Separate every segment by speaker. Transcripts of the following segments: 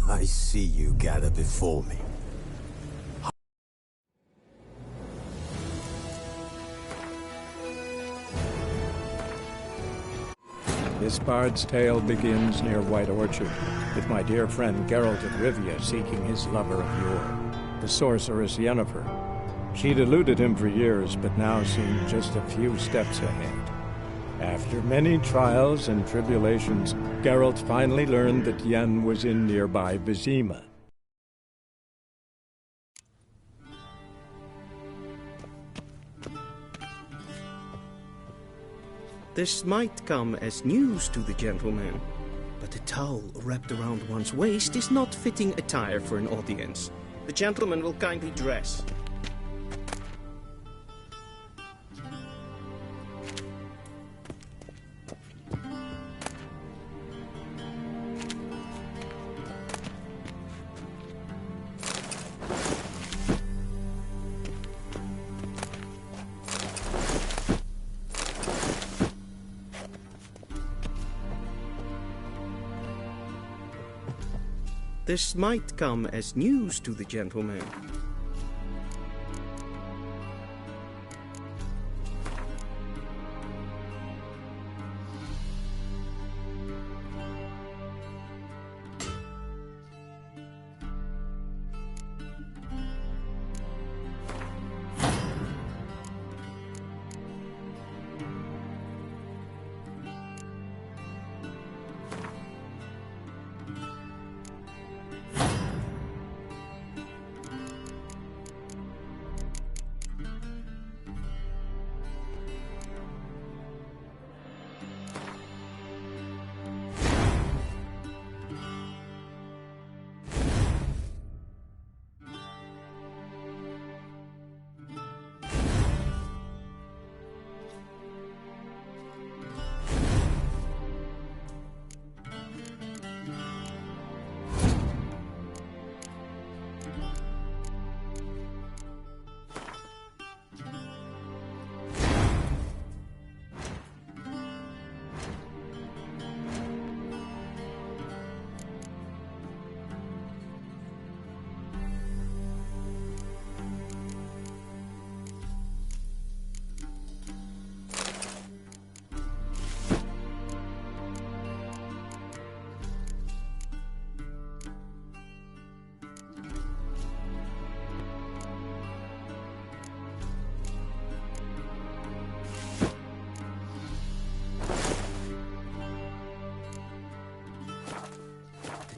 Speaker 1: I see you gather before me.
Speaker 2: This bard's tale begins near White Orchard, with my dear friend Geralt of Rivia seeking his lover of yore, the sorceress Yennefer. She'd eluded him for years, but now seemed just a few steps ahead. After many trials and tribulations, Geralt finally learned that Yen was in nearby Vizima.
Speaker 3: This might come as news to the gentleman, but a towel wrapped around one's waist is not fitting attire for an audience. The gentleman will kindly dress. This might come as news to the gentleman.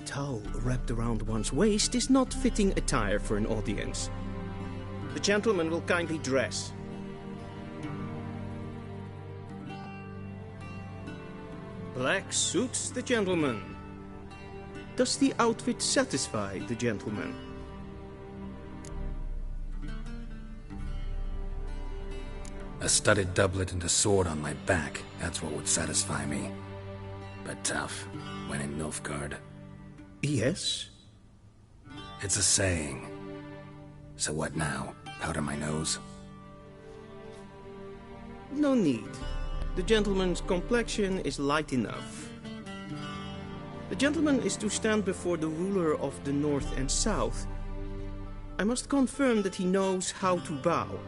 Speaker 3: Towel wrapped around one's waist is not fitting attire for an audience. The gentleman will kindly dress. Black suits the gentleman. Does the outfit satisfy the gentleman?
Speaker 4: A studded doublet and a sword on my back, that's what would satisfy me. But tough, when in Nilfgaard.
Speaker 3: Yes?
Speaker 4: It's a saying. So what now? Powder my nose?
Speaker 3: No need. The gentleman's complexion is light enough. The gentleman is to stand before the ruler of the North and South. I must confirm that he knows how to bow.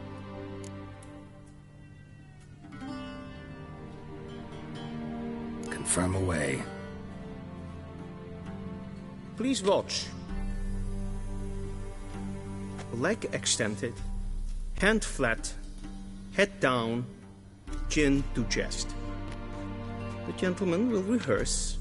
Speaker 4: Confirm away.
Speaker 3: Please watch. Leg extended, hand flat, head down, chin to chest. The gentleman will rehearse.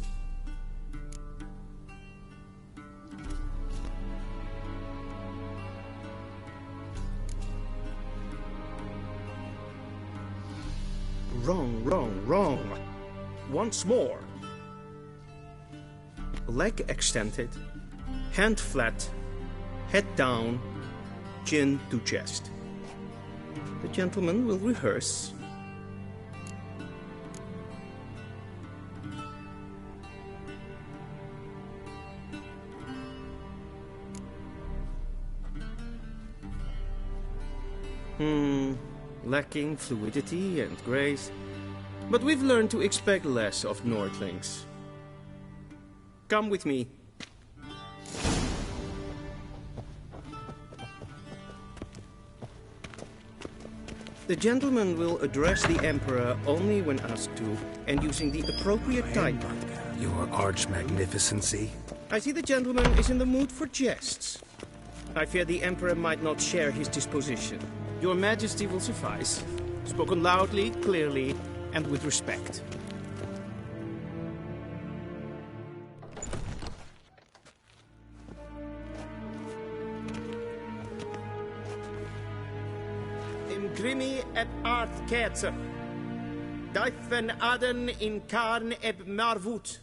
Speaker 3: Wrong, wrong, wrong. Once more. Leg extended, hand flat, head down, chin to chest. The gentleman will rehearse. Lacking fluidity and grace, but we've learned to expect less of Nordlings. Come with me. The gentleman will address the Emperor only when asked to, and using the appropriate title.
Speaker 4: Your arch-magnificency?
Speaker 3: I see the gentleman is in the mood for jests. I fear the Emperor might not share his disposition. Your Majesty will suffice. Spoken loudly, clearly, and with respect. Grimi et art kerzer. Daifen aden in karn eb marvut.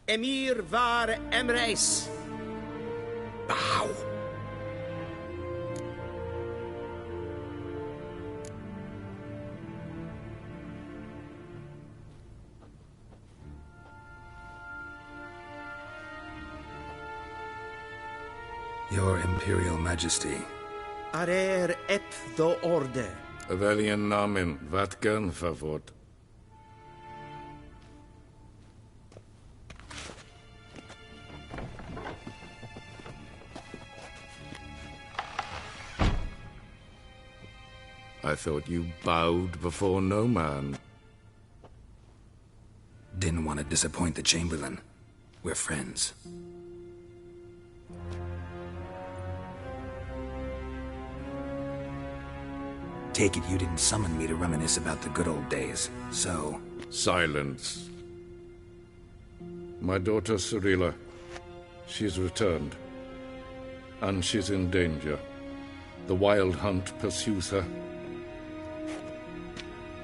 Speaker 3: Emir var emreis.
Speaker 4: Bow! Your Imperial Majesty.
Speaker 3: Arer ep do orde.
Speaker 5: Welchen Namen? Wat gern verwort? I thought you bowed before no man.
Speaker 4: Didn't want to disappoint the Chamberlain. We're friends. Take it you didn't summon me to reminisce about the good old days, so...
Speaker 5: Silence. My daughter Cyrilla, she's returned. And she's in danger. The Wild Hunt pursues her.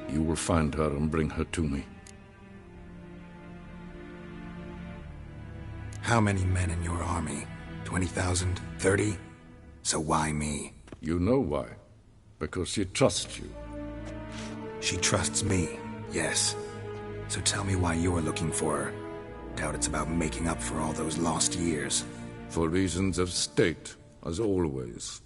Speaker 5: You will find her and bring her to me.
Speaker 4: How many men in your army? 20,000? 30? So why me?
Speaker 5: You know why. Because she trusts you.
Speaker 4: She trusts me, yes. So tell me why you're looking for her. Doubt it's about making up for all those lost years.
Speaker 5: For reasons of state, as always.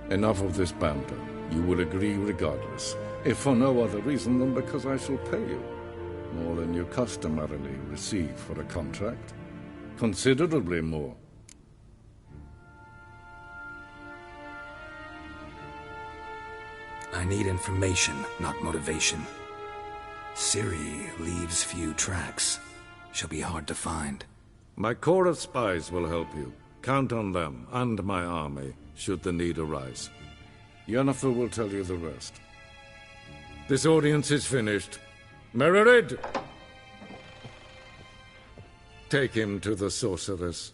Speaker 5: Enough of this banter. You will agree regardless. If for no other reason than because I shall pay you. More than you customarily receive for a contract. Considerably more.
Speaker 4: I need information, not motivation. Ciri leaves few tracks. She'll be hard to find.
Speaker 5: My corps of spies will help you. Count on them, and my army, should the need arise. Yennefer will tell you the rest. This audience is finished. Mererid! Take him to the sorceress.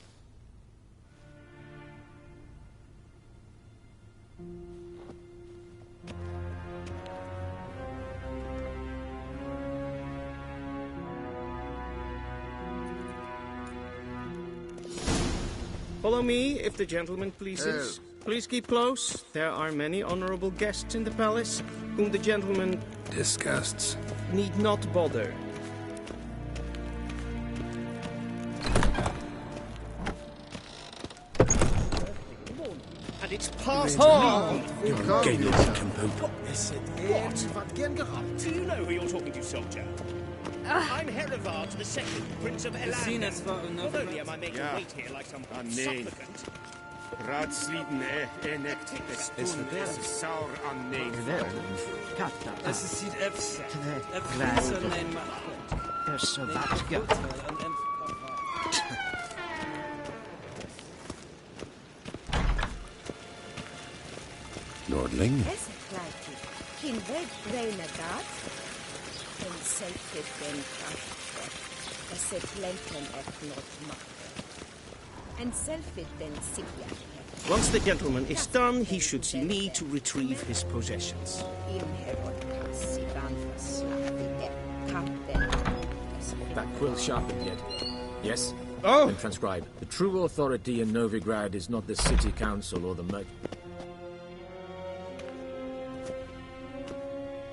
Speaker 3: Follow me, if the gentleman pleases. Please keep close. There are many honorable guests in the palace, whom the gentleman
Speaker 4: Disgusts.
Speaker 3: need not bother. And it's past me.
Speaker 4: Gain composure.
Speaker 3: Do you know who you're talking to, soldier? I'm Herivard II, Prince of Elan. Not only am I making wait here like some supplicant.
Speaker 6: Raadsliden enekt es saur aannemen.
Speaker 7: Es ist There's so much.
Speaker 1: Lordling?
Speaker 8: Es gleitet. Kin weg brainer dat. En selfit den kraft. Es het lenten et not macht. And selfit then sigla.
Speaker 3: Once the gentleman is done, he should see me to retrieve his possessions.
Speaker 7: That quill sharpened yet? Yes?
Speaker 3: Oh!
Speaker 7: Then transcribe. The true authority in Novigrad is not the city council or the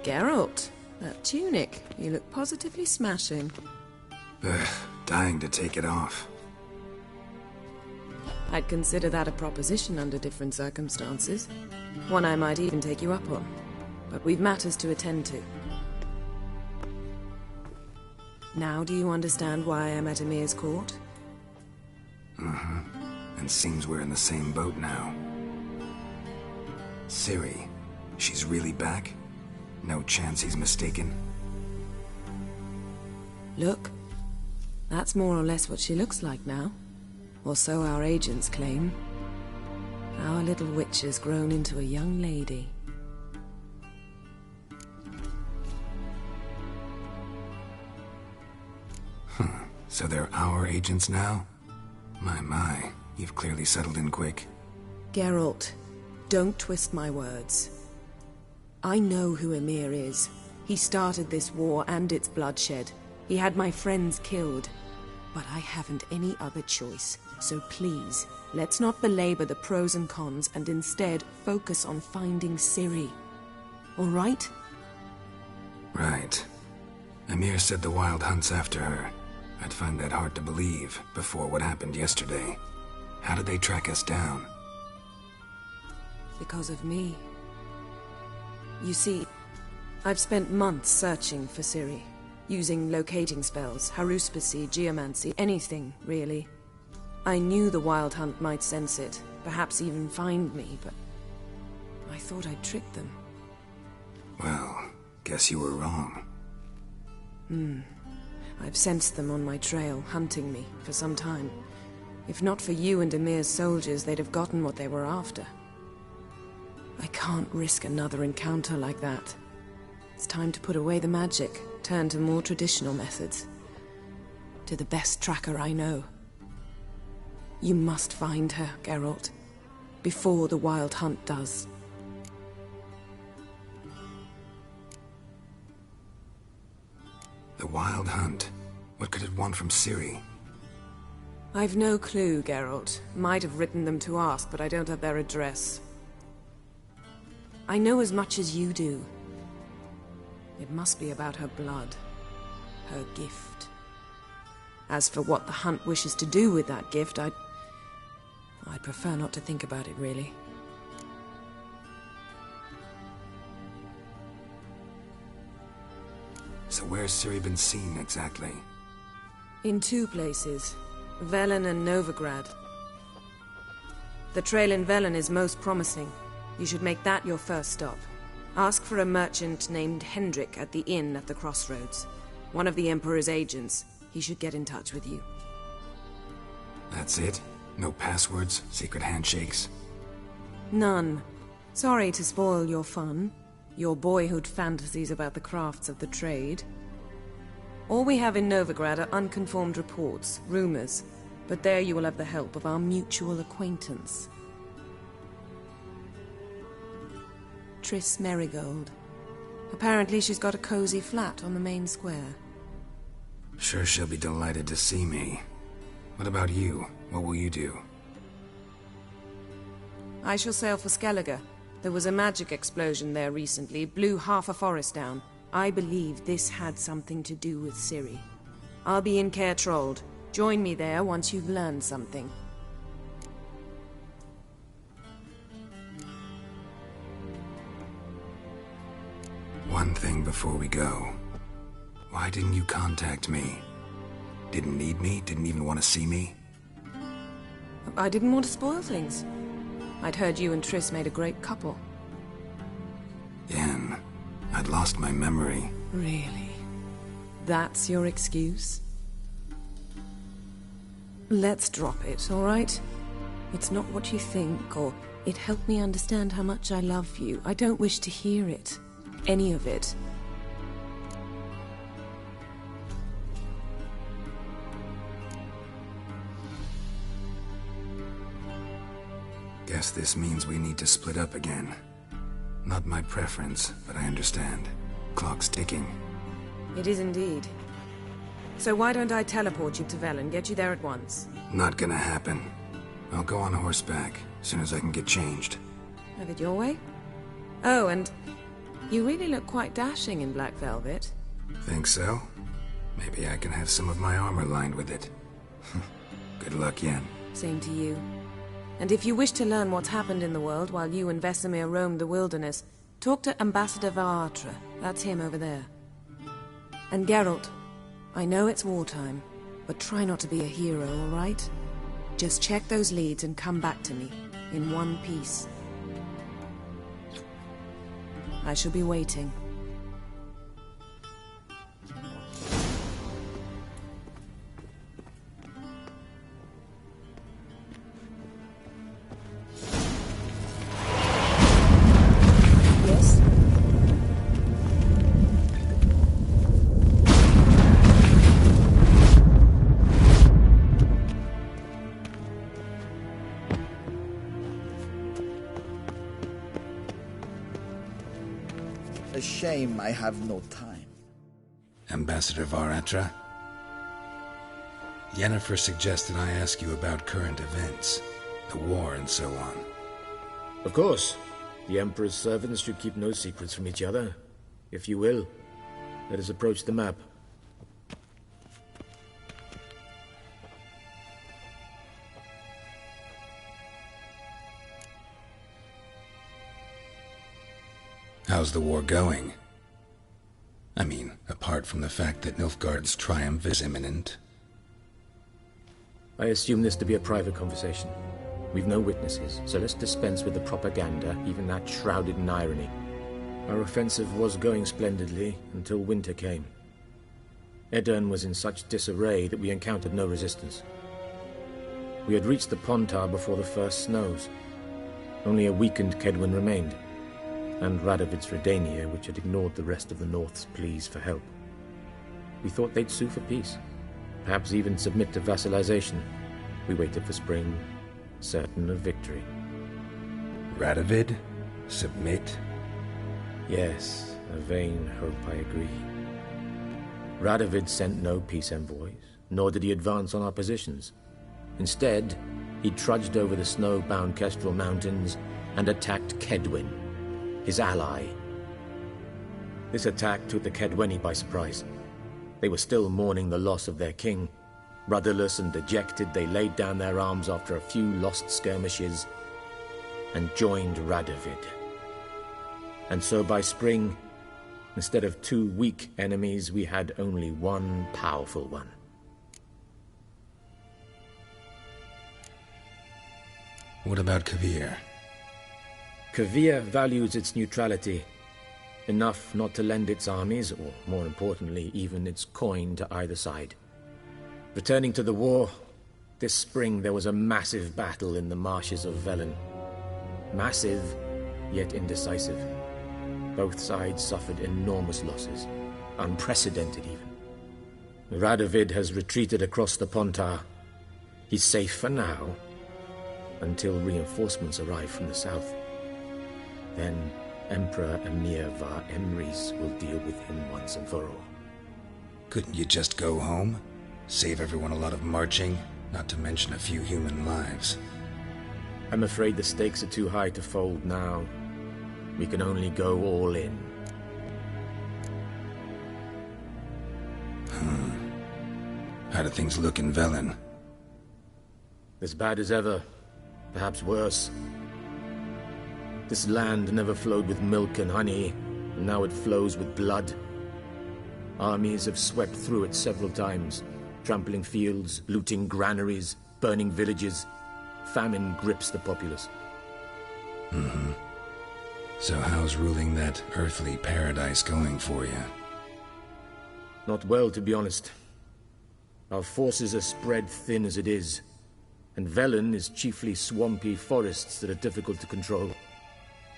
Speaker 9: Geralt, that tunic. You look positively smashing.
Speaker 4: Dying to take it off.
Speaker 9: I'd consider that a proposition under different circumstances. One I might even take you up on. But we've matters to attend to. Now do you understand why I'm at Emir's court?
Speaker 4: And seems we're in the same boat now. Ciri. She's really back? No chance he's mistaken?
Speaker 9: Look. That's more or less what she looks like now. Or so our agents claim. Our little witch has grown into a young lady.
Speaker 4: So they're our agents now? My, you've clearly settled in quick.
Speaker 9: Geralt, don't twist my words. I know who Emir is. He started this war and its bloodshed. He had my friends killed. But I haven't any other choice. So please, let's not belabor the pros and cons and instead focus on finding Ciri. All right?
Speaker 4: Right. Emir said the Wild Hunt's after her. I'd find that hard to believe before what happened yesterday. How did they track us down?
Speaker 9: Because of me. You see, I've spent months searching for Ciri. Using locating spells, haruspicy, geomancy, anything, really. I knew the Wild Hunt might sense it, perhaps even find me, but I thought I'd tricked them.
Speaker 4: Well, guess you were wrong.
Speaker 9: I've sensed them on my trail, hunting me, for some time. If not for you and Emir's soldiers, they'd have gotten what they were after. I can't risk another encounter like that. It's time to put away the magic, turn to more traditional methods. To the best tracker I know. You must find her, Geralt. Before the Wild Hunt does.
Speaker 4: The Wild Hunt? What could it want from Ciri?
Speaker 9: I've no clue, Geralt. Might have written them to ask, but I don't have their address. I know as much as you do. It must be about her blood. Her gift. As for what the Hunt wishes to do with that gift, I'd prefer not to think about it, really.
Speaker 4: So where's Ciri been seen, exactly?
Speaker 9: In two places. Velen and Novigrad. The trail in Velen is most promising. You should make that your first stop. Ask for a merchant named Hendrik at the inn at the crossroads. One of the Emperor's agents. He should get in touch with you.
Speaker 4: That's it? No passwords? Secret handshakes?
Speaker 9: None. Sorry to spoil your fun. Your boyhood fantasies about the crafts of the trade. All we have in Novigrad are unconfirmed reports, rumors. But there you will have the help of our mutual acquaintance. Triss Merigold. Apparently she's got a cozy flat on the main square.
Speaker 4: Sure she'll be delighted to see me. What about you? What will you do?
Speaker 9: I shall sail for Skellige. There was a magic explosion there recently, blew half a forest down. I believe this had something to do with Ciri. I'll be in Caer Trolde. Join me there once you've learned something.
Speaker 4: One thing before we go. Why didn't you contact me? Didn't need me? Didn't even want to see me?
Speaker 9: I didn't want to spoil things. I'd heard you and Triss made a great couple.
Speaker 4: Yen, I'd lost my memory.
Speaker 9: Really? That's your excuse? Let's drop it, all right? It's not what you think, or it helped me understand how much I love you. I don't wish to hear it. Any of it.
Speaker 4: Guess this means we need to split up again. Not my preference, but I understand. Clock's ticking.
Speaker 9: It is indeed. So why don't I teleport you to Velen, get you there at once?
Speaker 4: Not gonna happen. I'll go on horseback, as soon as I can get changed.
Speaker 9: Have it your way? Oh, and you really look quite dashing in black velvet.
Speaker 4: Think so? Maybe I can have some of my armor lined with it. Good luck, Yen.
Speaker 9: Same to you. And if you wish to learn what's happened in the world while you and Vesemir roamed the wilderness, talk to Ambassador Varatra. That's him over there. And Geralt, I know it's wartime, but try not to be a hero, all right? Just check those leads and come back to me, in one piece. I shall be waiting. Yes?
Speaker 10: A shame I have no time.
Speaker 4: Ambassador Varatra? Yennefer suggested I ask you about current events, the war and so on.
Speaker 7: Of course. The Emperor's servants should keep no secrets from each other. If you will, let us approach the map.
Speaker 4: How's the war going? I mean, apart from the fact that Nilfgaard's triumph is imminent.
Speaker 7: I assume this to be a private conversation. We've no witnesses, so let's dispense with the propaganda, even that shrouded in irony. Our offensive was going splendidly until winter came. Edirn was in such disarray that we encountered no resistance. We had reached the Pontar before the first snows. Only a weakened Kedwin remained, and Radovid's Redania, which had ignored the rest of the North's pleas for help. We thought they'd sue for peace, perhaps even submit to vassalization. We waited for spring, certain of victory.
Speaker 4: Radovid? Submit?
Speaker 7: Yes, a vain hope, I agree. Radovid sent no peace envoys, nor did he advance on our positions. Instead, he trudged over the snow-bound Kestrel Mountains and attacked Kedwin, his ally. This attack took the Kedweni by surprise. They were still mourning the loss of their king. Rudderless and dejected, they laid down their arms after a few lost skirmishes and joined Radovid. And so by spring, instead of two weak enemies, we had only one powerful one.
Speaker 4: What about Kavir?
Speaker 7: Kavir values its neutrality, enough not to lend its armies, or more importantly, even its coin to either side. Returning to the war, this spring there was a massive battle in the marshes of Velen. Massive, yet indecisive. Both sides suffered enormous losses, unprecedented even. Radovid has retreated across the Pontar. He's safe for now, until reinforcements arrive from the south. Then Emperor Emir Var Emrys will deal with him once and for all.
Speaker 4: Couldn't you just go home? Save everyone a lot of marching, not to mention a few human lives.
Speaker 7: I'm afraid the stakes are too high to fold now. We can only go all in.
Speaker 4: How do things look in Velen?
Speaker 7: As bad as ever, perhaps worse. This land never flowed with milk and honey, and now it flows with blood. Armies have swept through it several times, trampling fields, looting granaries, burning villages. Famine grips the populace.
Speaker 4: So how's ruling that earthly paradise going for you?
Speaker 7: Not well, to be honest. Our forces are spread thin as it is, and Velen is chiefly swampy forests that are difficult to control.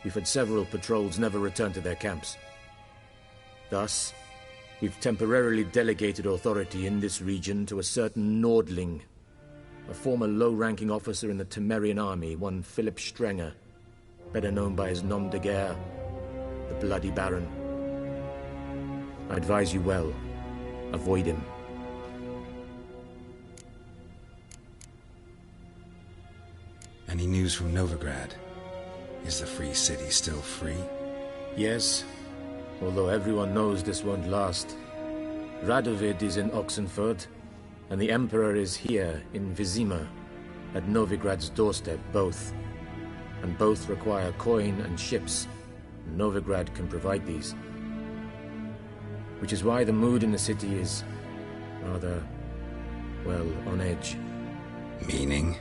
Speaker 7: We've had several patrols never return to their camps. Thus, we've temporarily delegated authority in this region to a certain Nordling, a former low-ranking officer in the Temerian army, one Philip Strenger, better known by his nom de guerre, the Bloody Baron. I advise you well. Avoid him.
Speaker 4: Any news from Novigrad? Is the free city still free?
Speaker 7: Yes, although everyone knows this won't last. Radovid is in Oxenford, and the Emperor is here in Vizima, at Novigrad's doorstep, both. And both require coin and ships. Novigrad can provide these. Which is why the mood in the city is rather, well, on edge.
Speaker 4: Meaning?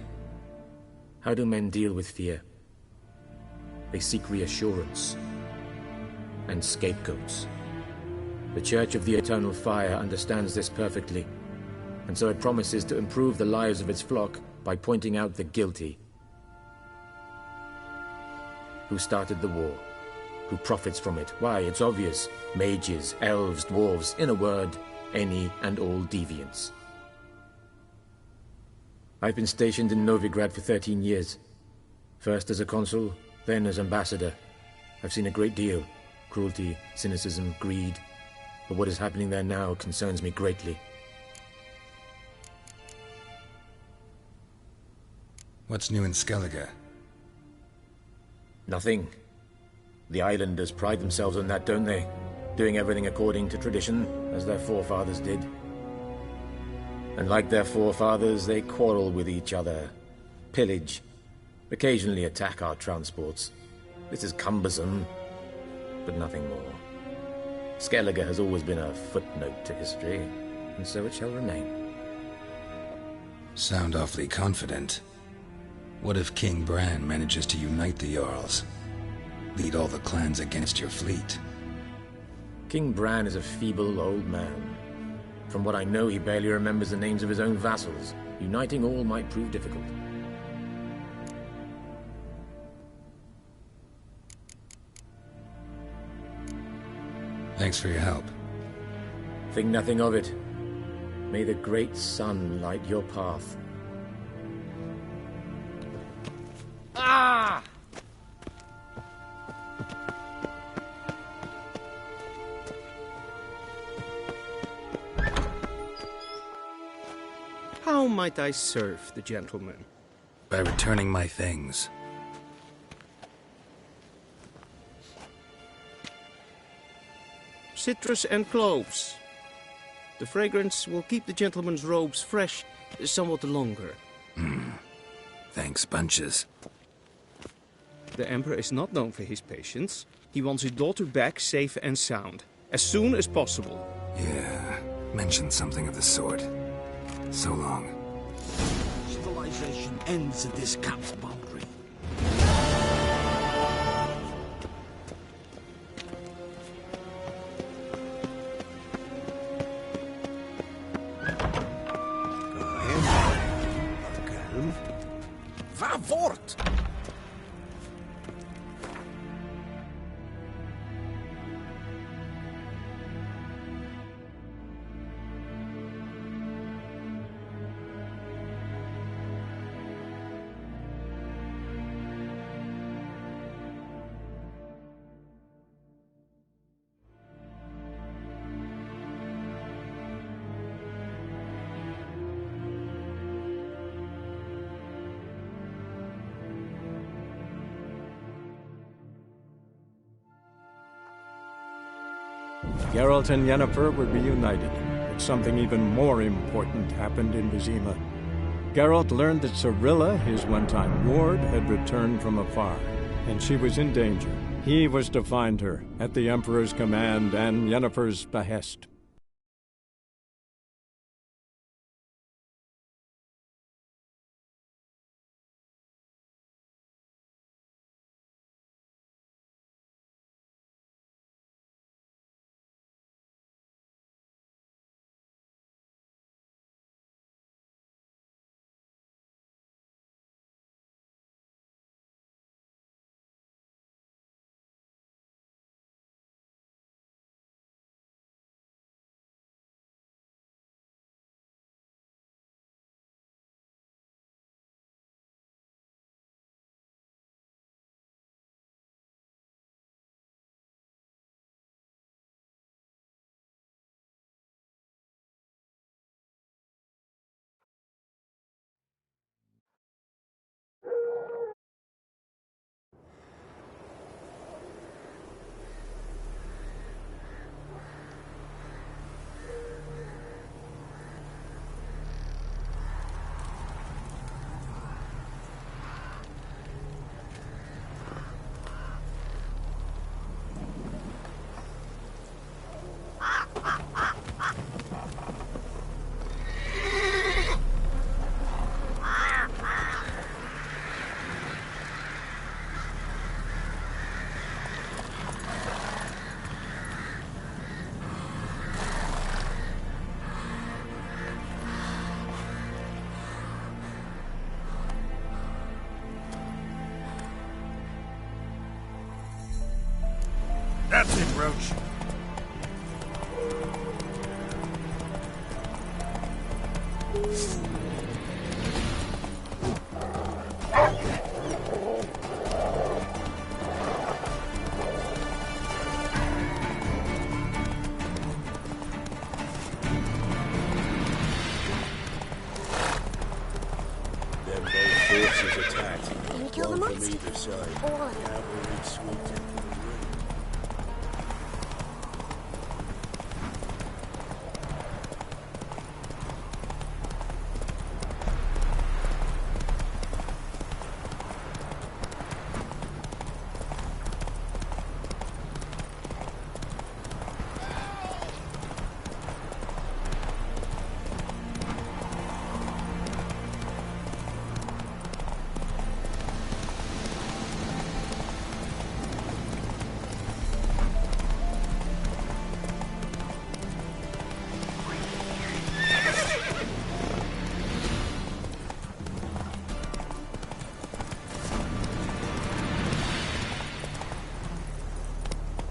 Speaker 7: How do men deal with fear? They seek reassurance. and scapegoats. The Church of the Eternal Fire understands this perfectly, and so it promises to improve the lives of its flock by pointing out the guilty. Who started the war? Who profits from it? Why, it's obvious. Mages, elves, dwarves, in a word, any and all deviants. I've been stationed in Novigrad for 13 years. First as a consul, then as ambassador. I've seen a great deal. Cruelty, cynicism, greed. But what is happening there now concerns me greatly.
Speaker 4: What's new in Skellige?
Speaker 7: Nothing. The islanders pride themselves on that, don't they? Doing everything according to tradition, as their forefathers did. And like their forefathers, they quarrel with each other, pillage, occasionally attack our transports. This is cumbersome, but nothing more. Skellige has always been a footnote to history, and so it shall remain.
Speaker 4: Sound awfully confident. What if King Bran manages to unite the Jarls? Lead all the clans against your fleet?
Speaker 7: King Bran is a feeble old man. From what I know, he barely remembers the names of his own vassals. Uniting all might prove difficult.
Speaker 4: Thanks for your help.
Speaker 7: Think nothing of it. May the great sun light your path. Ah!
Speaker 3: How might I serve the gentleman?
Speaker 4: By returning my things.
Speaker 3: Citrus and cloves. The fragrance will keep the gentleman's robes fresh somewhat longer.
Speaker 4: Thanks, bunches.
Speaker 3: The Emperor is not known for his patience. He wants his daughter back safe and sound, as soon as possible.
Speaker 4: Yeah, mentioned something of the sort. So long.
Speaker 1: Civilization ends at this camp's boundary. Va fort!
Speaker 2: Geralt and Yennefer were reunited, but something even more important happened in Vizima. Geralt learned that Cirilla, his one-time ward, had returned from afar, and she was in danger. He was to find her, at the Emperor's command and Yennefer's behest.
Speaker 1: That's it, Roach.
Speaker 6: Them both forces attacked.
Speaker 8: Can we kill the
Speaker 6: One from
Speaker 8: monster?
Speaker 6: either side.
Speaker 8: All of them.
Speaker 6: Cavalry swooped in.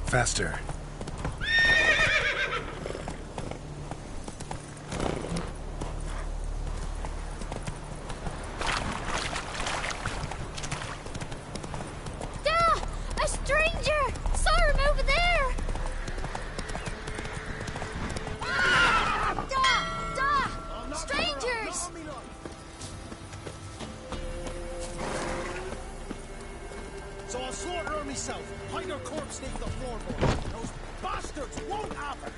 Speaker 1: Faster.
Speaker 8: A stranger! Saw him over there! Strangers!
Speaker 1: So I'll slaughter her myself. Hide her corpse neath the floorboard. Those bastards won't have her.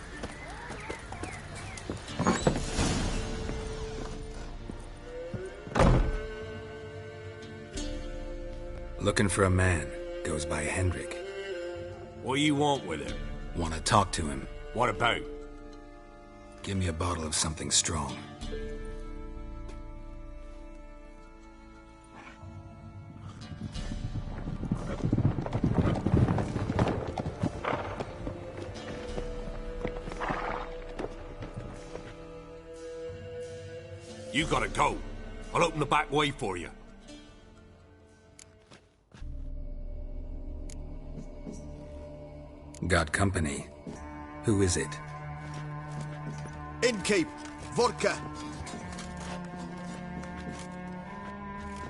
Speaker 4: Looking for a man. Goes by Hendrik.
Speaker 11: What do you want with him?
Speaker 4: Want to talk to him.
Speaker 11: What about?
Speaker 4: Give me a bottle of something strong.
Speaker 11: You gotta go. I'll open the back way for you.
Speaker 4: Got company. Who is it?
Speaker 10: Innkeep, vodka.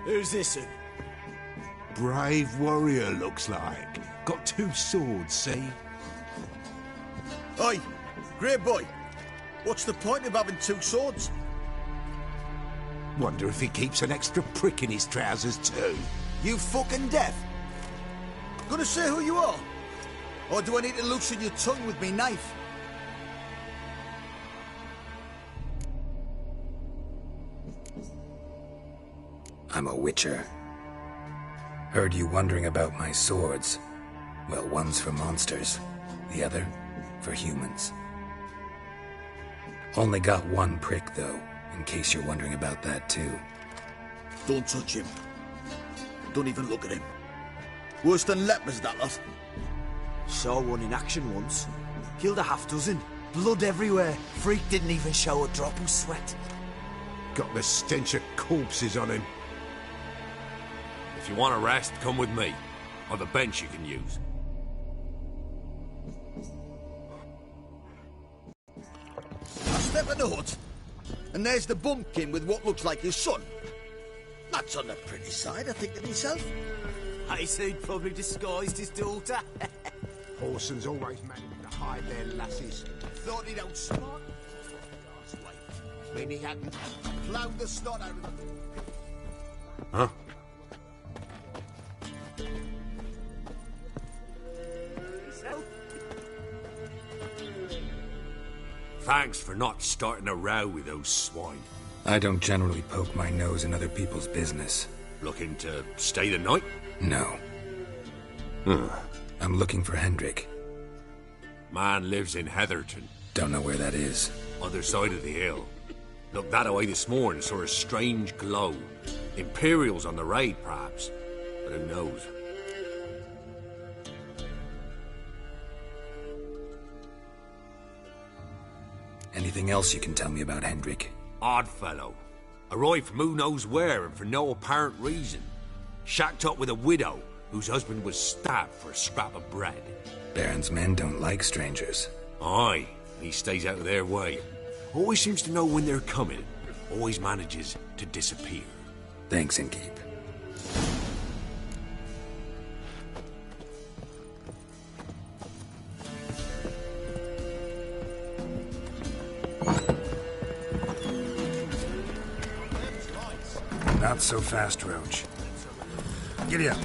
Speaker 1: Who's this?
Speaker 6: Brave warrior, looks like. Got 2 swords, see?
Speaker 10: Oi, grey boy. What's the point of having 2 swords?
Speaker 6: Wonder if he keeps an extra prick in his trousers, too.
Speaker 10: You fucking deaf? Gonna say who you are? Or do I need to loosen your tongue with me knife?
Speaker 4: I'm a witcher. Heard you wondering about my swords. Well, one's for monsters, the other for humans. Only got 1 prick, though, in case you're wondering about that, too.
Speaker 10: Don't touch him. Don't even look at him. Worse than lepers, that lot.
Speaker 12: Saw one in action once. Killed a half-dozen. Blood everywhere. Freak didn't even show a drop of sweat.
Speaker 6: Got the stench of corpses on him.
Speaker 11: If you want a rest, come with me. Or the bench you can use.
Speaker 10: I step in the hut, and there's the bumpkin with what looks like his son. That's on the pretty side, I think to myself.
Speaker 12: I said probably disguised his daughter.
Speaker 6: Horson's always managed to hide their lasses.
Speaker 10: Thought he'd outsmart.
Speaker 6: Mean he hadn't.
Speaker 10: Ploughed the snot out of them.
Speaker 6: Huh?
Speaker 11: Thanks for not starting a row with those swine.
Speaker 4: I don't generally poke my nose in other people's business.
Speaker 11: Looking to stay the night?
Speaker 4: No. I'm looking for Hendrik.
Speaker 11: Man lives in Heatherton.
Speaker 4: Don't know where that is.
Speaker 11: Other side of the hill. Looked that away this morning, saw a strange glow. Imperials on the raid, perhaps. But who knows?
Speaker 4: Anything else you can tell me about Hendrik?
Speaker 11: Odd fellow. Arrived from who knows where and for no apparent reason. Shacked up with a widow whose husband was stabbed for a scrap of bread.
Speaker 4: Baron's men don't like strangers.
Speaker 11: Aye, he stays out of their way. Always seems to know when they're coming. Always manages to disappear.
Speaker 4: Thanks, Innkeep. Not so fast, Roach. Giddy up.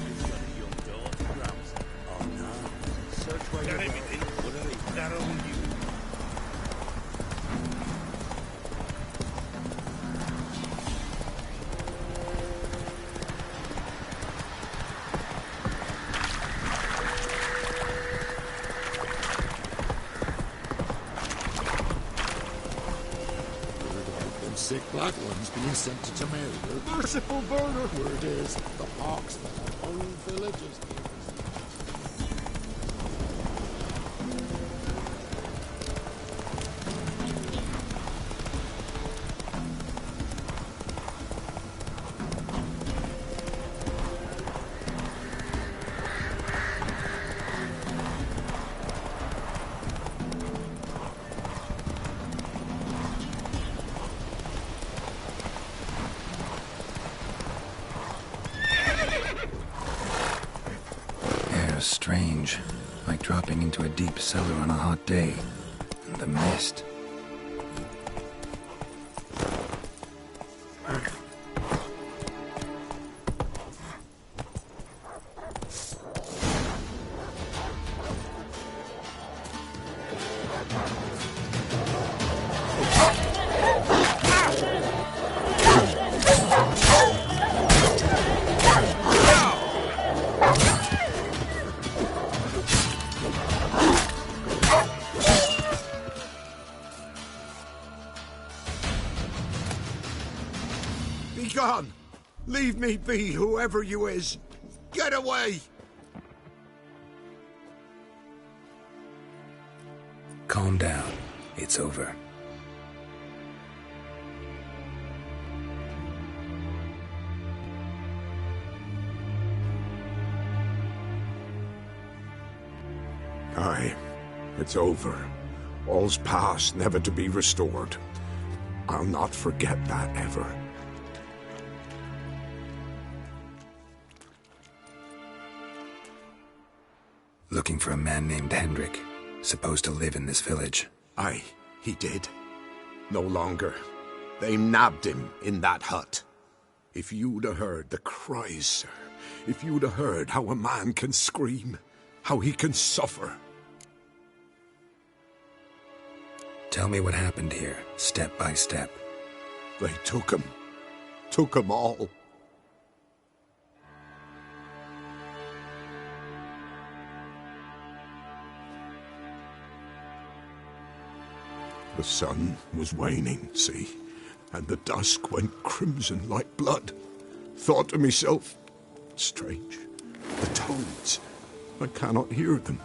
Speaker 13: Sick black ones being sent to Tamaria. Merciful burner, word is the hawks that have whole villages.
Speaker 4: Strange, like dropping into a deep cellar on a hot day. And the mist.
Speaker 6: Gone! Leave me be, whoever you is! Get away!
Speaker 4: Calm down. It's over.
Speaker 6: Aye, it's over. All's past, never to be restored. I'll not forget that ever.
Speaker 4: Looking for a man named Hendrik, supposed to live in this village.
Speaker 6: Aye, he did. No longer. They nabbed him in that hut. If you'd have heard the cries, sir, if you'd have heard how a man can scream, how he can suffer.
Speaker 4: Tell me what happened here, step by step.
Speaker 6: They took him. Took him all. The sun was waning, see, and the dusk went crimson like blood. Thought to myself, strange, the toads, I cannot hear them.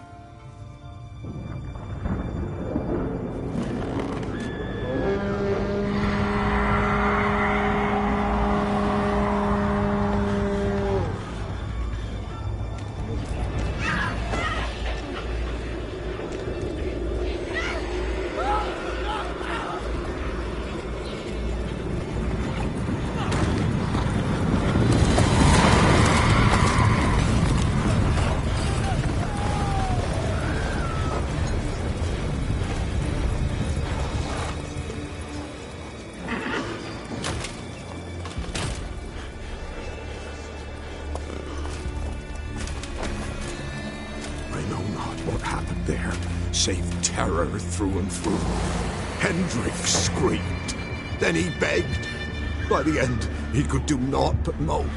Speaker 6: Save terror through and through. Hendrik screamed. Then he begged. By the end, he could do naught but moan.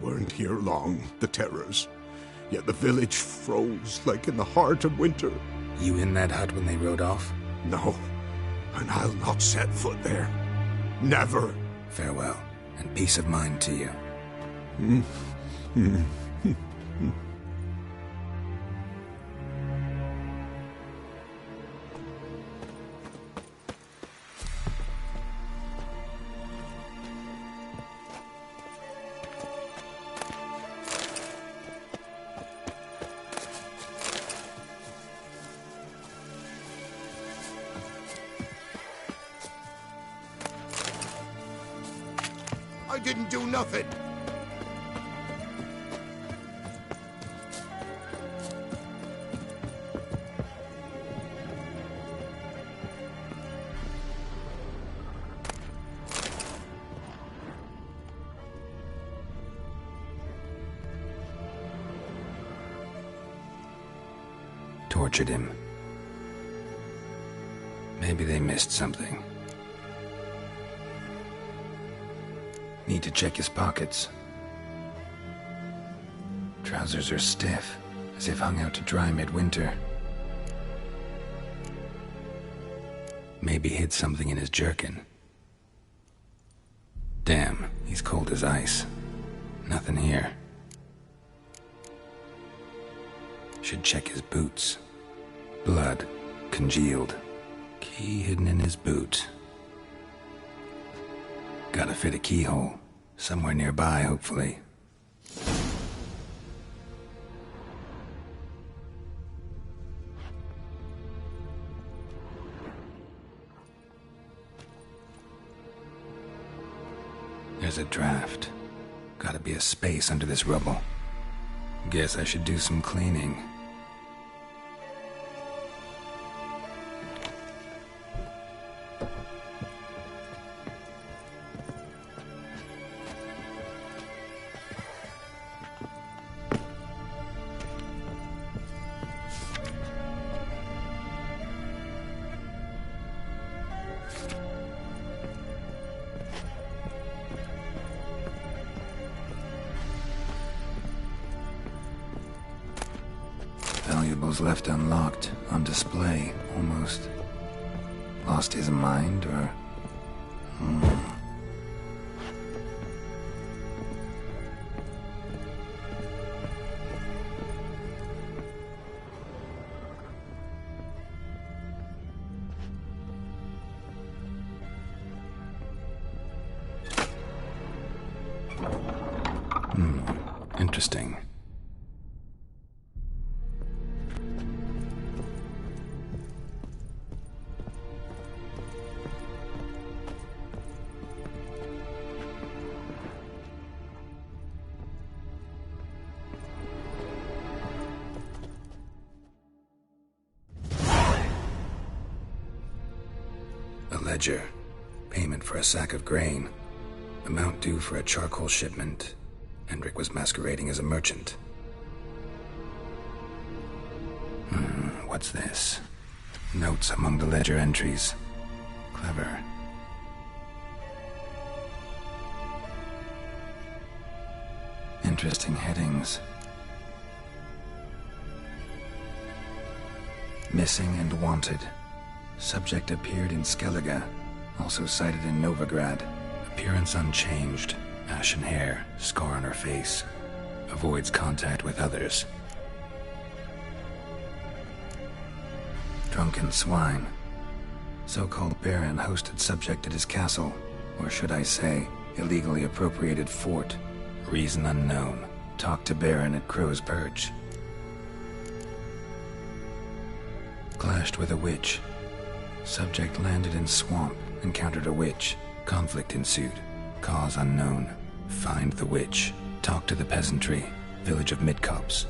Speaker 6: weren't here long, the terrors. Yet the village froze like in the heart of winter.
Speaker 4: You in that hut when they rode off?
Speaker 6: No, and I'll not set foot there. Never.
Speaker 4: Farewell, and peace of mind to you.
Speaker 6: I didn't do nothing.
Speaker 4: Tortured him. Maybe they missed something. Need to check his pockets. Trousers are stiff, as if hung out to dry midwinter. Maybe hid something in his jerkin. Damn, he's cold as ice. Nothing here. Should check his boots. Blood, congealed. Key hidden in his boot. Gotta fit a keyhole. Somewhere nearby, hopefully. There's a draft. Gotta be a space under this rubble. Guess I should do some cleaning. Valuables left unlocked, on display, almost. Lost his mind, or... Interesting. A ledger. Payment for a sack of grain. Amount due for a charcoal shipment. Hendrik was masquerading as a merchant. What's this? Notes among the ledger entries. Clever. Interesting headings. Missing and wanted. Subject appeared in Skellige, also cited in Novigrad. Appearance unchanged. Ashen hair, scar on her face. Avoids contact with others. Drunken swine. So-called baron hosted subject at his castle, or should I say, illegally appropriated fort. Reason unknown. Talked to baron at Crow's Perch. Clashed with a witch. Subject landed in swamp, encountered a witch. Conflict ensued. Cause unknown. Find the witch. Talk to the peasantry. Village of Midcopse.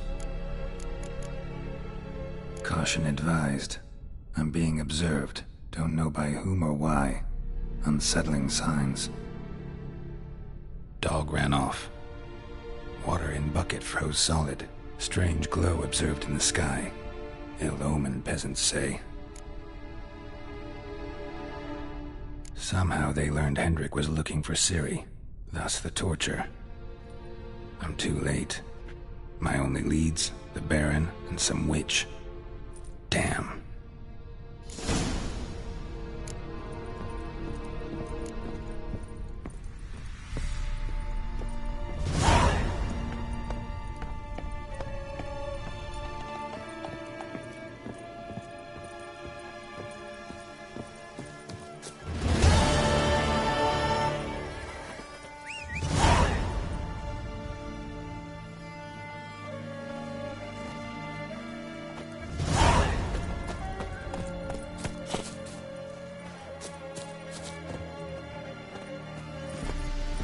Speaker 4: Caution advised. I'm being observed. Don't know by whom or why. Unsettling signs. Dog ran off. Water in bucket froze solid. Strange glow observed in the sky. Ill omen, peasants say. Somehow they learned Hendrik was looking for Ciri, thus the torture. I'm too late. My only leads, the Baron and some witch. Damn.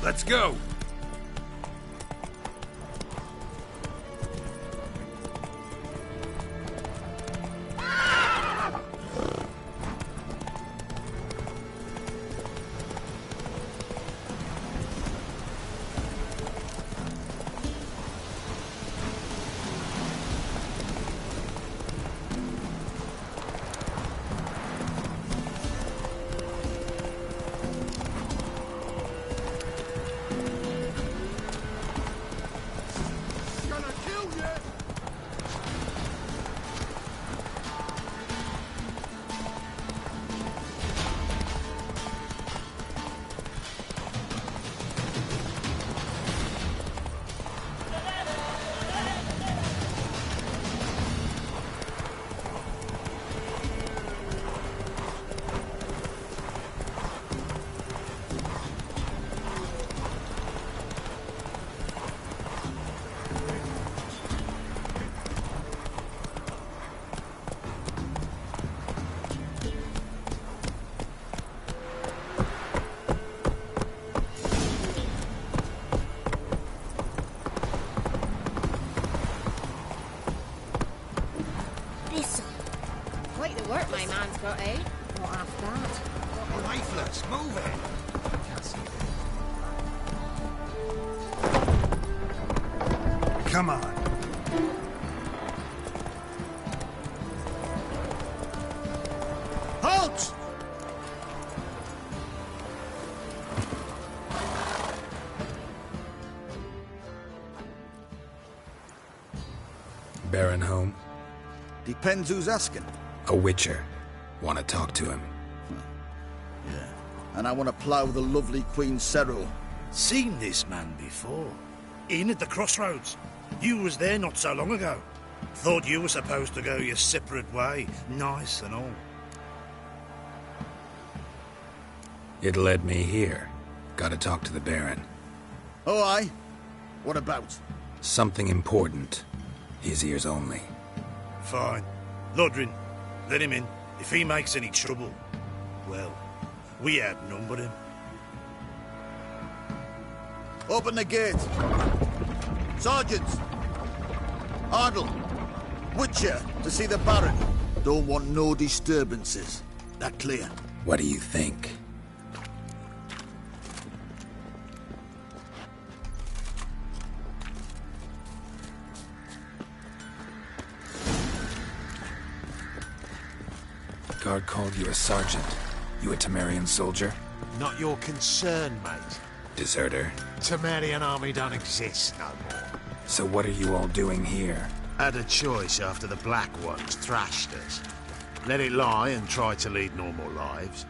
Speaker 11: Let's go!
Speaker 8: Quite the work my man's got, eh? Not half bad.
Speaker 10: Lifeless, move it! Come on. Halt!
Speaker 4: Baron home?
Speaker 10: Depends who's asking.
Speaker 4: A witcher. Want to talk to him.
Speaker 10: Yeah. And I want to plough the lovely Queen Cero.
Speaker 14: Seen this man before. In at the crossroads. You was there not so long ago. Thought you were supposed to go your separate way. Nice and all.
Speaker 4: It led me here. Gotta talk to the Baron.
Speaker 10: Oh, aye? What about?
Speaker 4: Something important. His ears only.
Speaker 14: Fine. Lodrin, let him in. If he makes any trouble, well, we outnumber him.
Speaker 10: Open the gate. Sergeants! Ardle! Witcher, to see the Baron. Don't want no disturbances. That clear?
Speaker 4: What do you think? Guard called you a sergeant. You a Temerian soldier?
Speaker 13: Not your concern, mate.
Speaker 4: Deserter?
Speaker 13: Temerian army don't exist no more.
Speaker 4: So what are you all doing here?
Speaker 13: Had a choice after the Black Ones thrashed us. Let it lie and try to lead normal lives.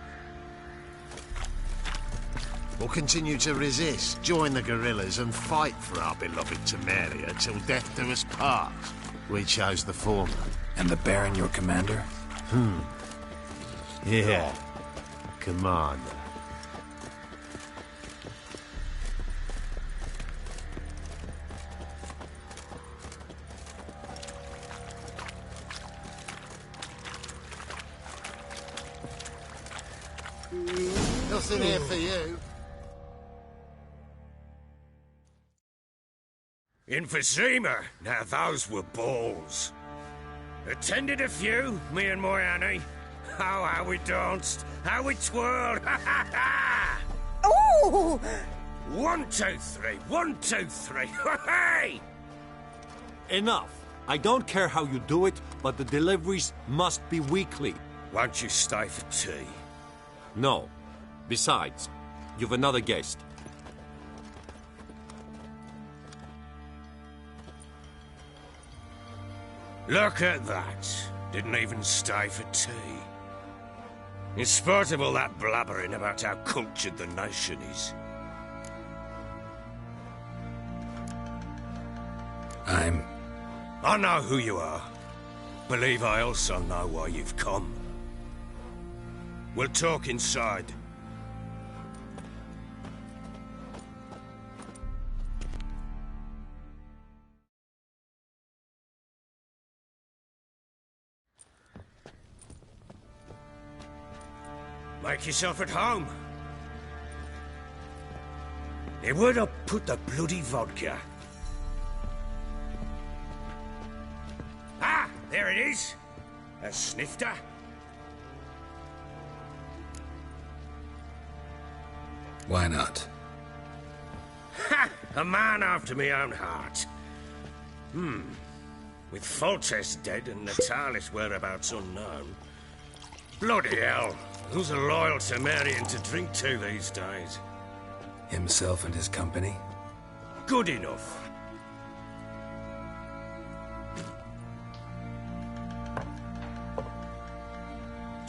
Speaker 13: Or continue to resist, join the guerrillas and fight for our beloved Temeria till death do us part. We chose the former.
Speaker 4: And the Baron your commander?
Speaker 13: Yeah. Commander. Nothing here for you.
Speaker 11: Emphysema. Now those were balls. Attended a few, me and my Annie. Oh, how we danced, how we twirled, ha ha ha!
Speaker 8: Oh!
Speaker 11: 1, 2, 3, 1, 2, 3, hey!
Speaker 15: Enough. I don't care how you do it, but the deliveries must be weekly.
Speaker 11: Won't you stay for tea?
Speaker 15: No. Besides, you've another guest.
Speaker 11: Look at that. Didn't even stay for tea. In spite of all that blabbering about how cultured the nation is.
Speaker 4: I
Speaker 11: know who you are. Believe I also know why you've come. We'll talk inside. Make yourself at home. Hey, where'd I put the bloody vodka? Ah, there it is. A snifter.
Speaker 4: Why not?
Speaker 11: Ha! A man after my own heart. With Foltest dead and Natalis whereabouts unknown. Bloody hell. Who's a loyal Temerian to drink to these days?
Speaker 4: Himself and his company?
Speaker 11: Good enough.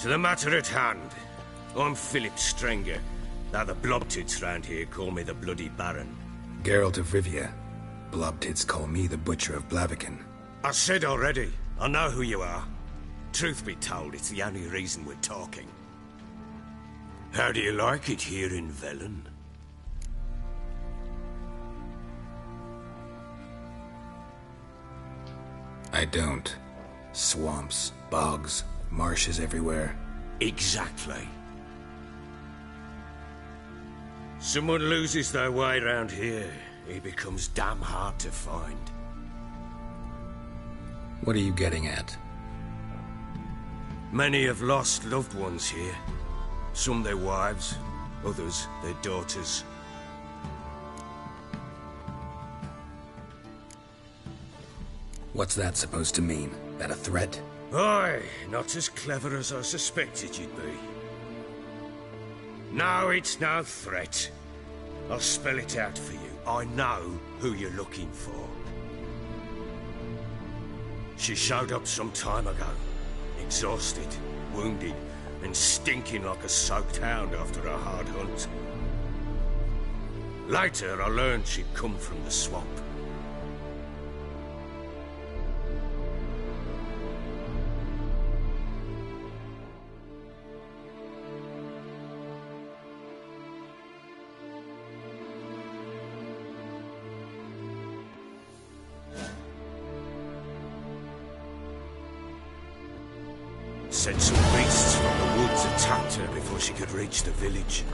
Speaker 11: To the matter at hand. I'm Philip Strenger. Now the blobtits round here call me the Bloody Baron.
Speaker 4: Geralt of Rivia. Blobtits call me the Butcher of Blaviken.
Speaker 11: I said already, I know who you are. Truth be told, it's the only reason we're talking. How do you like it here in Velen?
Speaker 4: I don't. Swamps, bogs, marshes everywhere.
Speaker 11: Exactly. Someone loses their way round here, he becomes damn hard to find.
Speaker 4: What are you getting at?
Speaker 11: Many have lost loved ones here. Some their wives, others their daughters.
Speaker 4: What's that supposed to mean? That a threat?
Speaker 11: Aye, not as clever as I suspected you'd be. No, it's no threat. I'll spell it out for you. I know who you're looking for. She showed up some time ago. Exhausted, wounded, and stinking like a soaked hound after a hard hunt. Later, I learned she'd come from the swamp. Said some beasts from the woods attacked her before she could reach the village.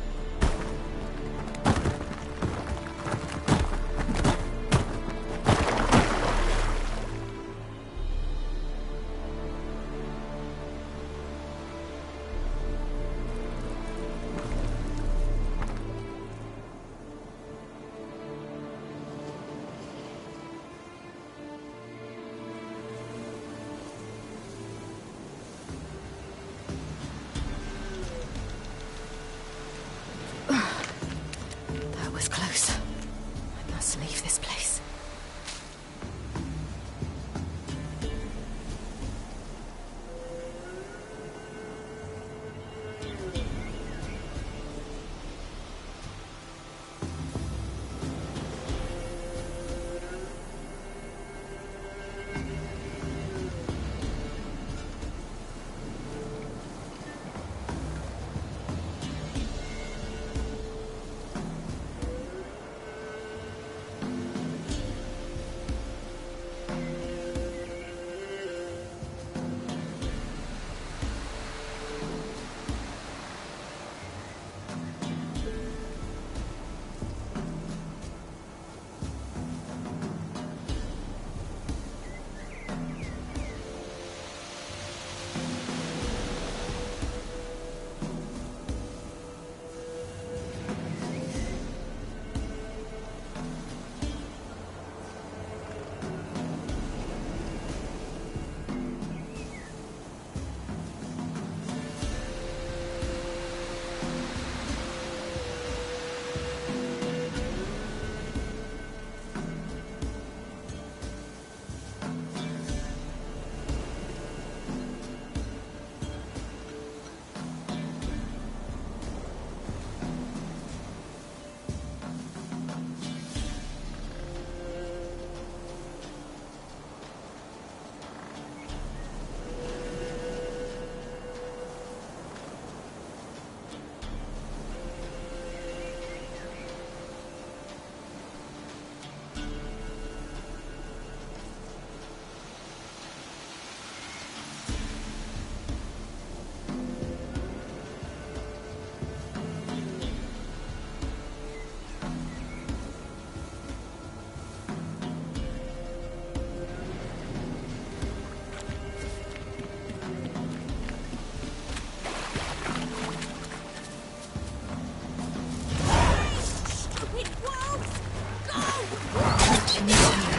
Speaker 16: She needs her.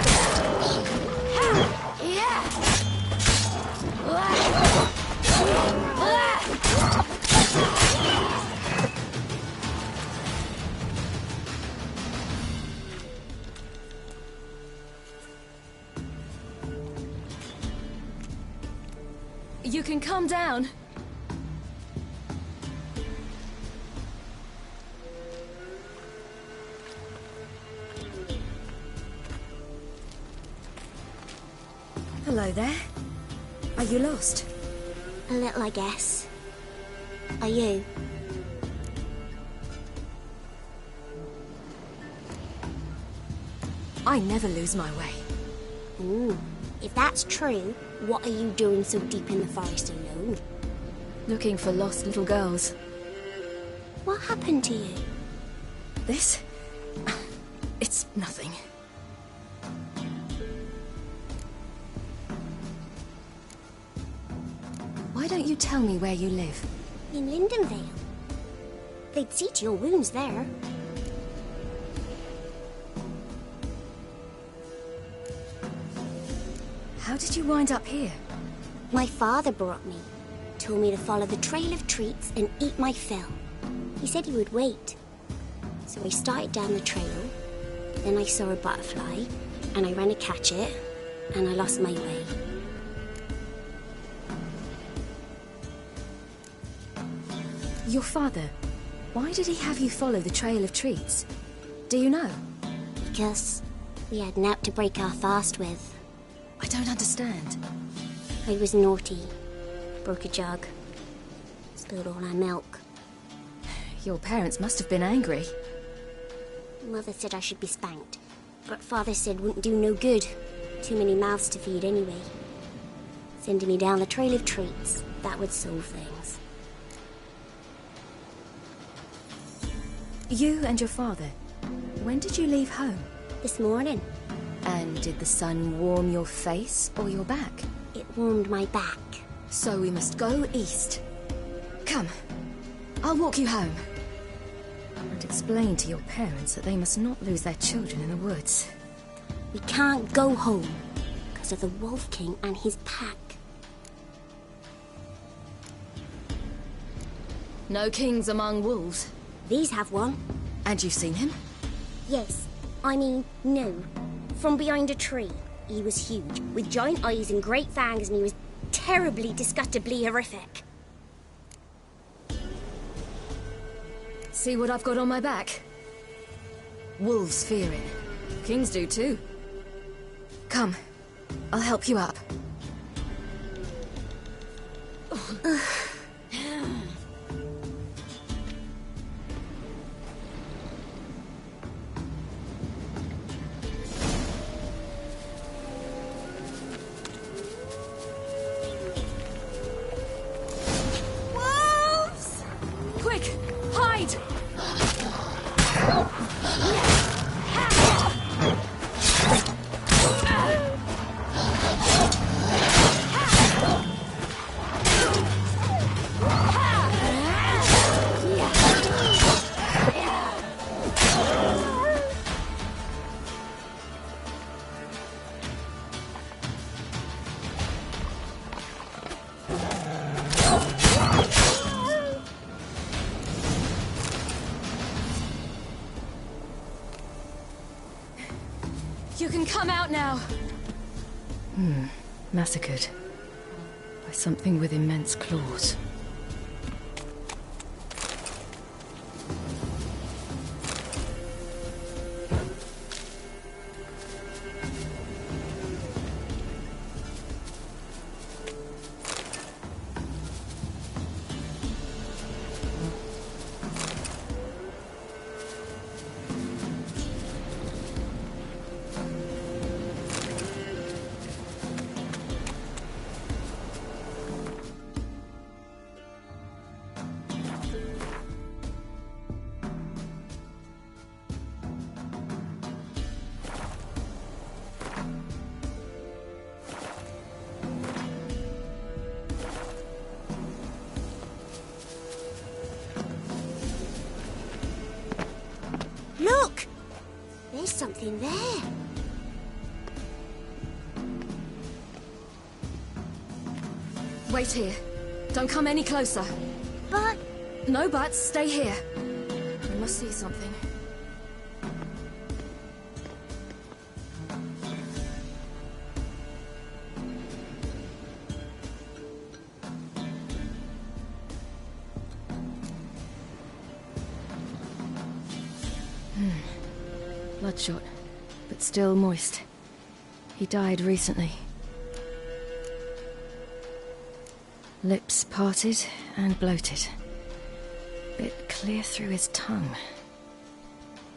Speaker 16: You can calm down.
Speaker 17: Hello there. Are you lost?
Speaker 18: A little, I guess. Are you?
Speaker 17: I never lose my way.
Speaker 18: Ooh. If that's true, what are you doing so deep in the forest alone?
Speaker 17: Looking for lost little girls.
Speaker 18: What happened to you?
Speaker 17: This? It's nothing. Why don't you tell me where you live?
Speaker 18: In Lindenvale. They'd see to your wounds there.
Speaker 17: How did you wind up here?
Speaker 18: My father brought me. Told me to follow the trail of treats and eat my fill. He said he would wait. So I started down the trail. Then I saw a butterfly, and I ran to catch it, and I lost my way.
Speaker 17: Your father, why did he have you follow the trail of treats? Do you know?
Speaker 18: Because we had naught to break our fast with.
Speaker 17: I don't understand.
Speaker 18: I was naughty. Broke a jug. Spilled all our milk.
Speaker 17: Your parents must have been angry.
Speaker 18: Mother said I should be spanked. But Father said wouldn't do no good. Too many mouths to feed anyway. Sending me down the trail of treats. That would solve things.
Speaker 17: You and your father, when did you leave home?
Speaker 18: This morning.
Speaker 17: And did the sun warm your face or your back?
Speaker 18: It warmed my back.
Speaker 17: So we must go east. Come, I'll walk you home. And explain to your parents that they must not lose their children in the woods.
Speaker 18: We can't go home because of the Wolf King and his pack.
Speaker 17: No kings among wolves.
Speaker 18: These have one.
Speaker 17: And you've seen him?
Speaker 18: Yes. I mean, no. From behind a tree. He was huge, with giant eyes and great fangs, and he was terribly, disgustingly horrific.
Speaker 17: See what I've got on my back? Wolves fear it. Kings do too. Come, I'll help you up. You can come out now. Massacred by something with immense claws.
Speaker 18: Look! There's something there.
Speaker 17: Wait here. Don't come any closer.
Speaker 18: But...
Speaker 17: No buts. Stay here. We must see something. Bloodshot, but still moist. He died recently. Lips parted and bloated. Bit clear through his tongue.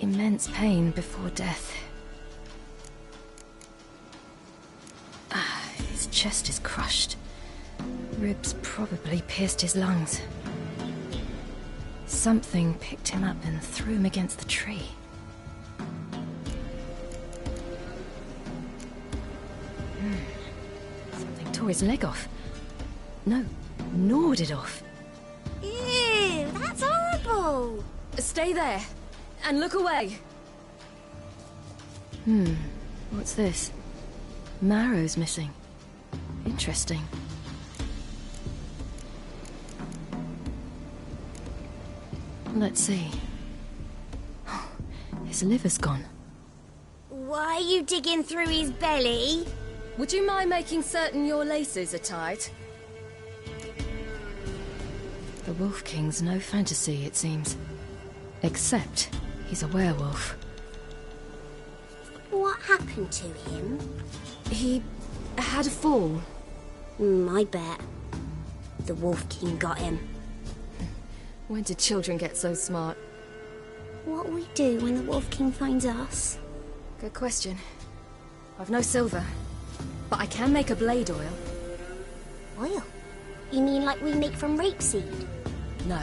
Speaker 17: Immense pain before death. His chest is crushed. Ribs probably pierced his lungs. Something picked him up and threw him against the tree. Something tore his leg off. No, gnawed it off.
Speaker 18: Ew, that's horrible!
Speaker 17: Stay there, and look away. What's this? Marrow's missing. Interesting. Let's see. His liver's gone.
Speaker 18: Why are you digging through his belly?
Speaker 17: Would you mind making certain your laces are tied? The Wolf King's no fantasy, it seems. Except he's a werewolf.
Speaker 18: What happened to him?
Speaker 17: He had a fall.
Speaker 18: I bet. The Wolf King got him.
Speaker 17: When did children get so smart?
Speaker 18: What'll we do when the Wolf King finds us?
Speaker 17: Good question. I've no silver, but I can make a blade oil.
Speaker 18: Oil? You mean like we make from rapeseed?
Speaker 17: No,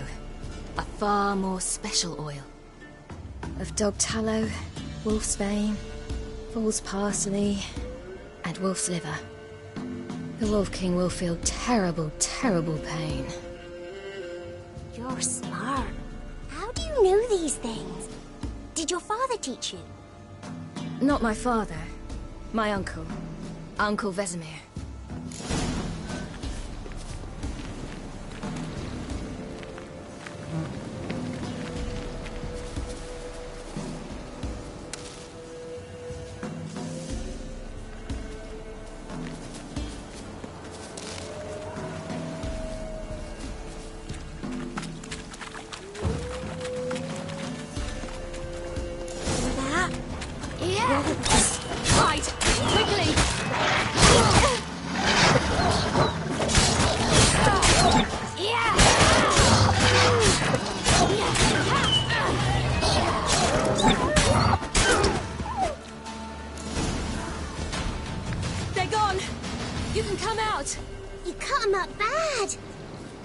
Speaker 17: a far more special oil. Of dog tallow, wolf's bane, fool's parsley, and wolf's liver. The Wolf King will feel terrible, terrible pain.
Speaker 18: You're smart. How do you know these things? Did your father teach you?
Speaker 17: Not my father. My uncle. Uncle Vesemir. You can come out!
Speaker 18: You cut him up bad!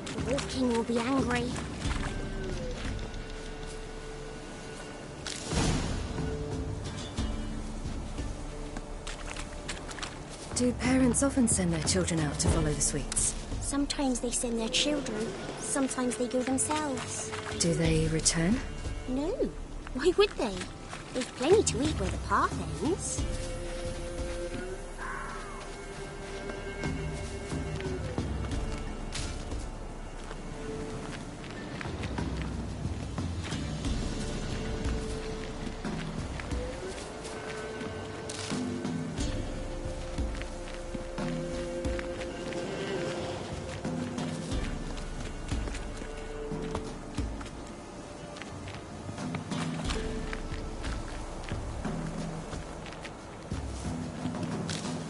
Speaker 18: The Wolf King will be angry.
Speaker 17: Do parents often send their children out to follow the sweets?
Speaker 18: Sometimes they send their children, sometimes they go themselves.
Speaker 17: Do they return?
Speaker 18: No. Why would they? There's plenty to eat where the path ends.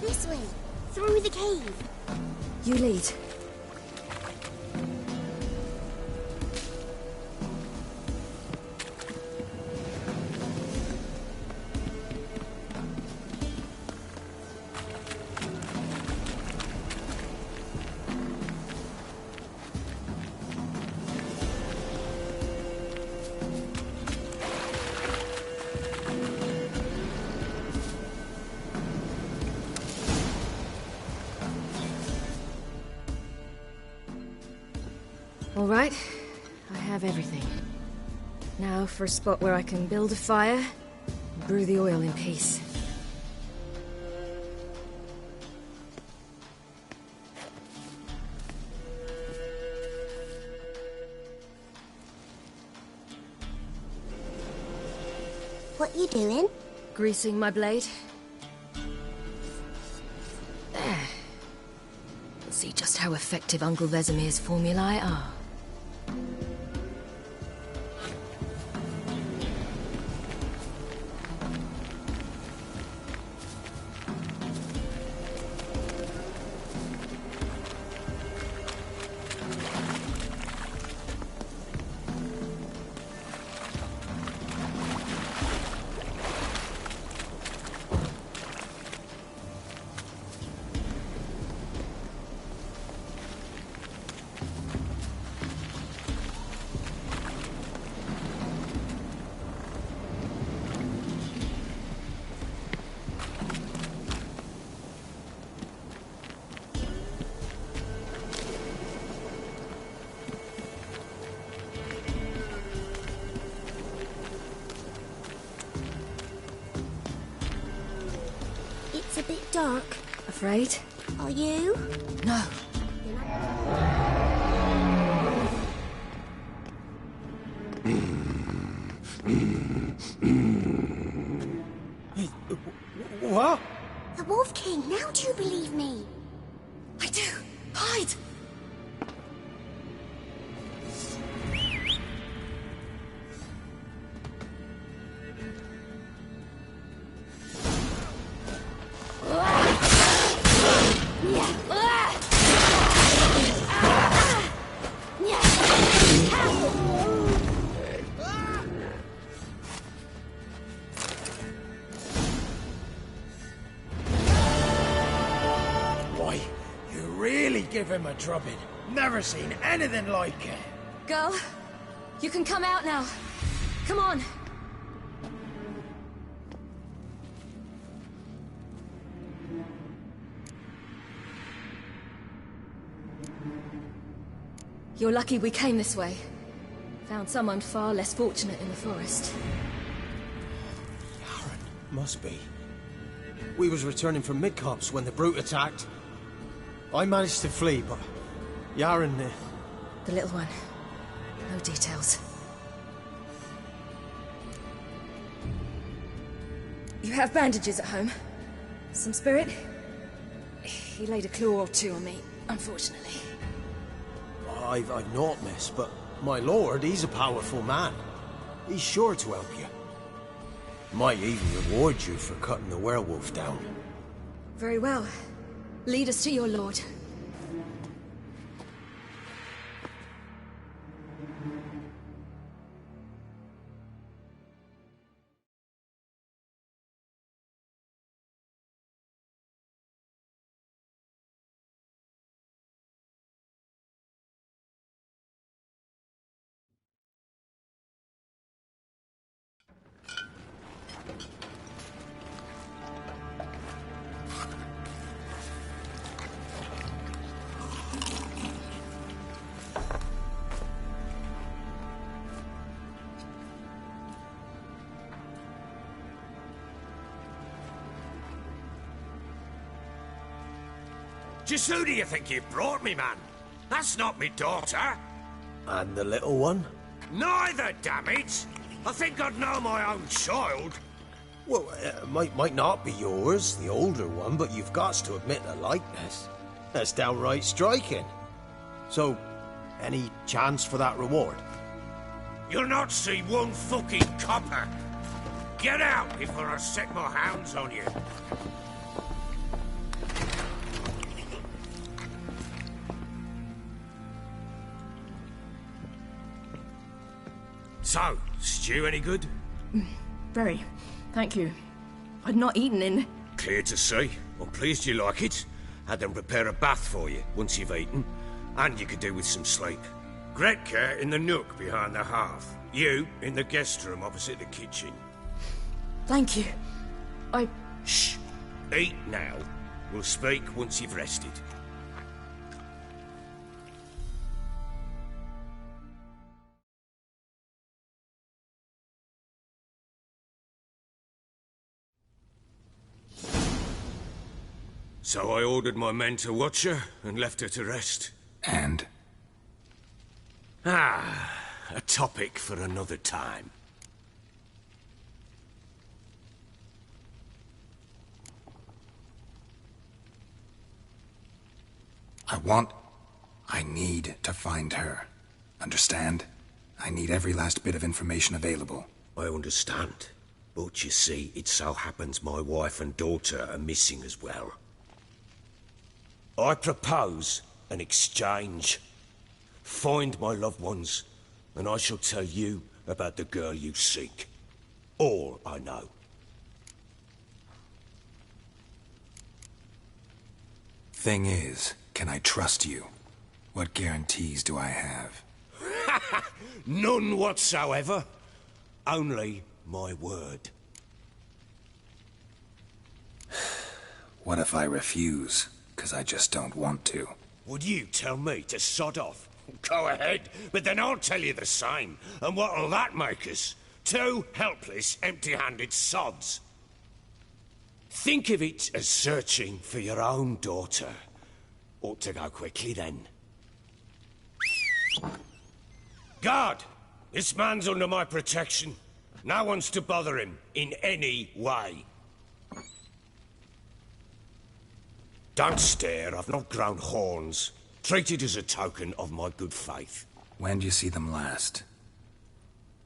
Speaker 18: This way, through the cave.
Speaker 17: You lead. All right, I have everything. Now for a spot where I can build a fire and brew the oil in peace.
Speaker 18: What you doing?
Speaker 17: Greasing my blade. There. Let's see just how effective Uncle Vesemir's formulae are.
Speaker 18: It's a bit dark.
Speaker 17: Afraid?
Speaker 18: Are you?
Speaker 17: No.
Speaker 1: What?
Speaker 18: The Wolf King, now do you believe me?
Speaker 17: I do. Hide!
Speaker 1: Why, you really give him a drubbing. Never seen anything like it.
Speaker 17: Girl, you can come out now. Come on. You're lucky we came this way. Found someone far less fortunate in the forest.
Speaker 1: Must be. We was returning from Midcops when the brute attacked. I managed to flee, but Yaren...
Speaker 17: The little one. No details. You have bandages at home? Some spirit? He laid a claw or two on me, unfortunately.
Speaker 1: I've naught, miss, but my lord, he's a powerful man. He's sure to help you. Might even reward you for cutting the werewolf down.
Speaker 17: Very well. Lead us to your lord.
Speaker 11: Just who do you think you brought me, man? That's not me daughter.
Speaker 1: And the little one?
Speaker 11: Neither, damn it! I think I'd know my own child.
Speaker 1: Well, might not be yours, the older one, but you've got to admit the likeness. That's downright striking. So, any chance for that reward?
Speaker 11: You'll not see one fucking copper. Get out before I set my hounds on you. So, stew any good?
Speaker 17: Very. Thank you. I'd not eaten in...
Speaker 11: Clear to see. I'm pleased you like it. Had them prepare a bath for you once you've eaten. And you could do with some sleep. Gretka in the nook behind the hearth. You in the guest room opposite the kitchen.
Speaker 17: Thank you.
Speaker 11: Shh. Eat now. We'll speak once you've rested. So I ordered my men to watch her and left her to rest.
Speaker 4: And?
Speaker 11: A topic for another time.
Speaker 4: I need to find her. Understand? I need every last bit of information available.
Speaker 11: I understand. But you see, it so happens my wife and daughter are missing as well. I propose an exchange. Find my loved ones, and I shall tell you about the girl you seek. All I know.
Speaker 4: Thing is, can I trust you? What guarantees do I have?
Speaker 11: None whatsoever. Only my word.
Speaker 4: What if I refuse? 'Cause I just don't want to.
Speaker 11: Would you tell me to sod off? Go ahead, but then I'll tell you the same. And what'll that make us? Two helpless, empty-handed sods. Think of it as searching for your own daughter. Ought to go quickly, then. Guard! This man's under my protection. No one's to bother him in any way. Don't stare, I've not grown horns. Treat it as a token of my good faith.
Speaker 4: When do you see them last?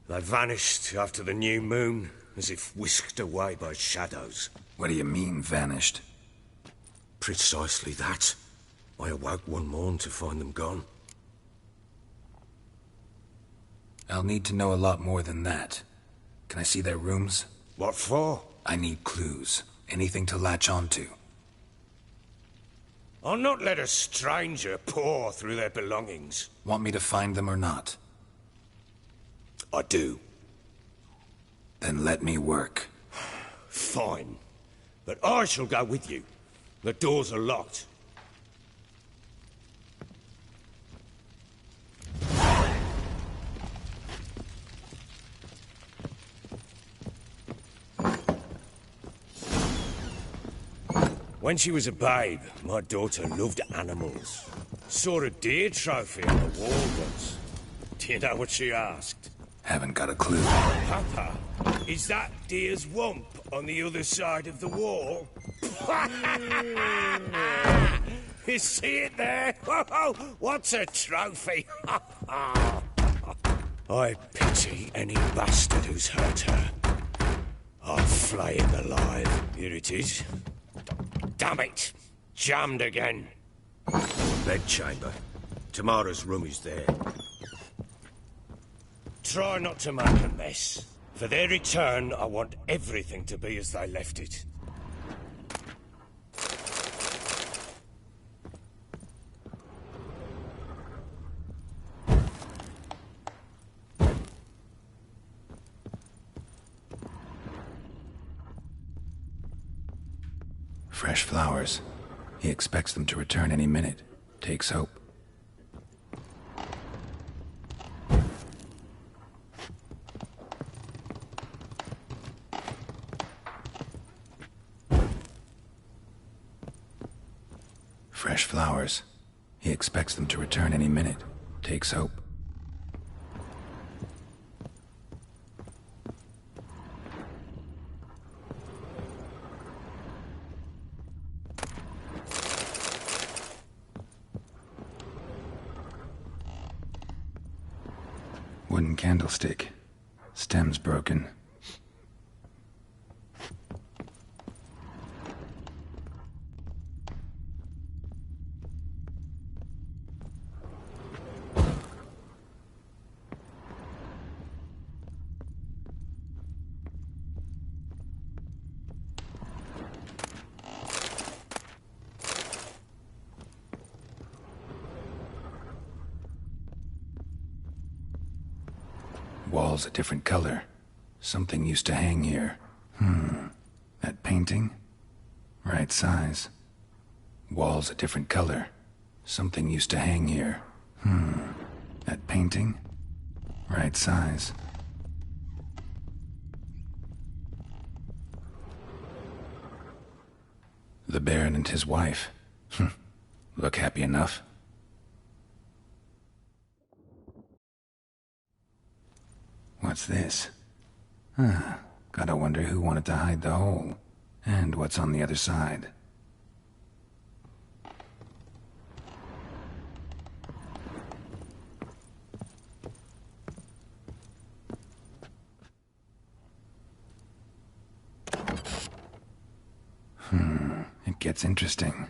Speaker 11: They vanished after the new moon, as if whisked away by shadows.
Speaker 4: What do you mean, vanished?
Speaker 11: Precisely that. I awoke one morn to find them gone.
Speaker 4: I'll need to know a lot more than that. Can I see their rooms?
Speaker 11: What for?
Speaker 4: I need clues. Anything to latch onto.
Speaker 11: I'll not let a stranger pore through their belongings.
Speaker 4: Want me to find them or not?
Speaker 11: I do.
Speaker 4: Then let me work.
Speaker 11: Fine. But I shall go with you. The doors are locked. When she was a babe, my daughter loved animals. Saw a deer trophy on the wall once. Do you know what she asked?
Speaker 4: Haven't got a clue.
Speaker 11: Papa, is that deer's wump on the other side of the wall? You see it there? What's a trophy? I pity any bastard who's hurt her. I'll flay him alive. Here it is. Damn it! Jammed again. Bedchamber. Tamara's room is there. Try not to make a mess. For their return, I want everything to be as they left it.
Speaker 4: Fresh flowers. He expects them to return any minute. Takes hope. Fresh flowers. He expects them to return any minute. Takes hope. Wooden candlestick. Stem's broken. Walls a different color. Something used to hang here. That painting? Right size. Walls a different color. Something used to hang here. That painting? Right size. The Baron and his wife. Look happy enough. What's this? Gotta wonder who wanted to hide the hole. And what's on the other side. It gets interesting.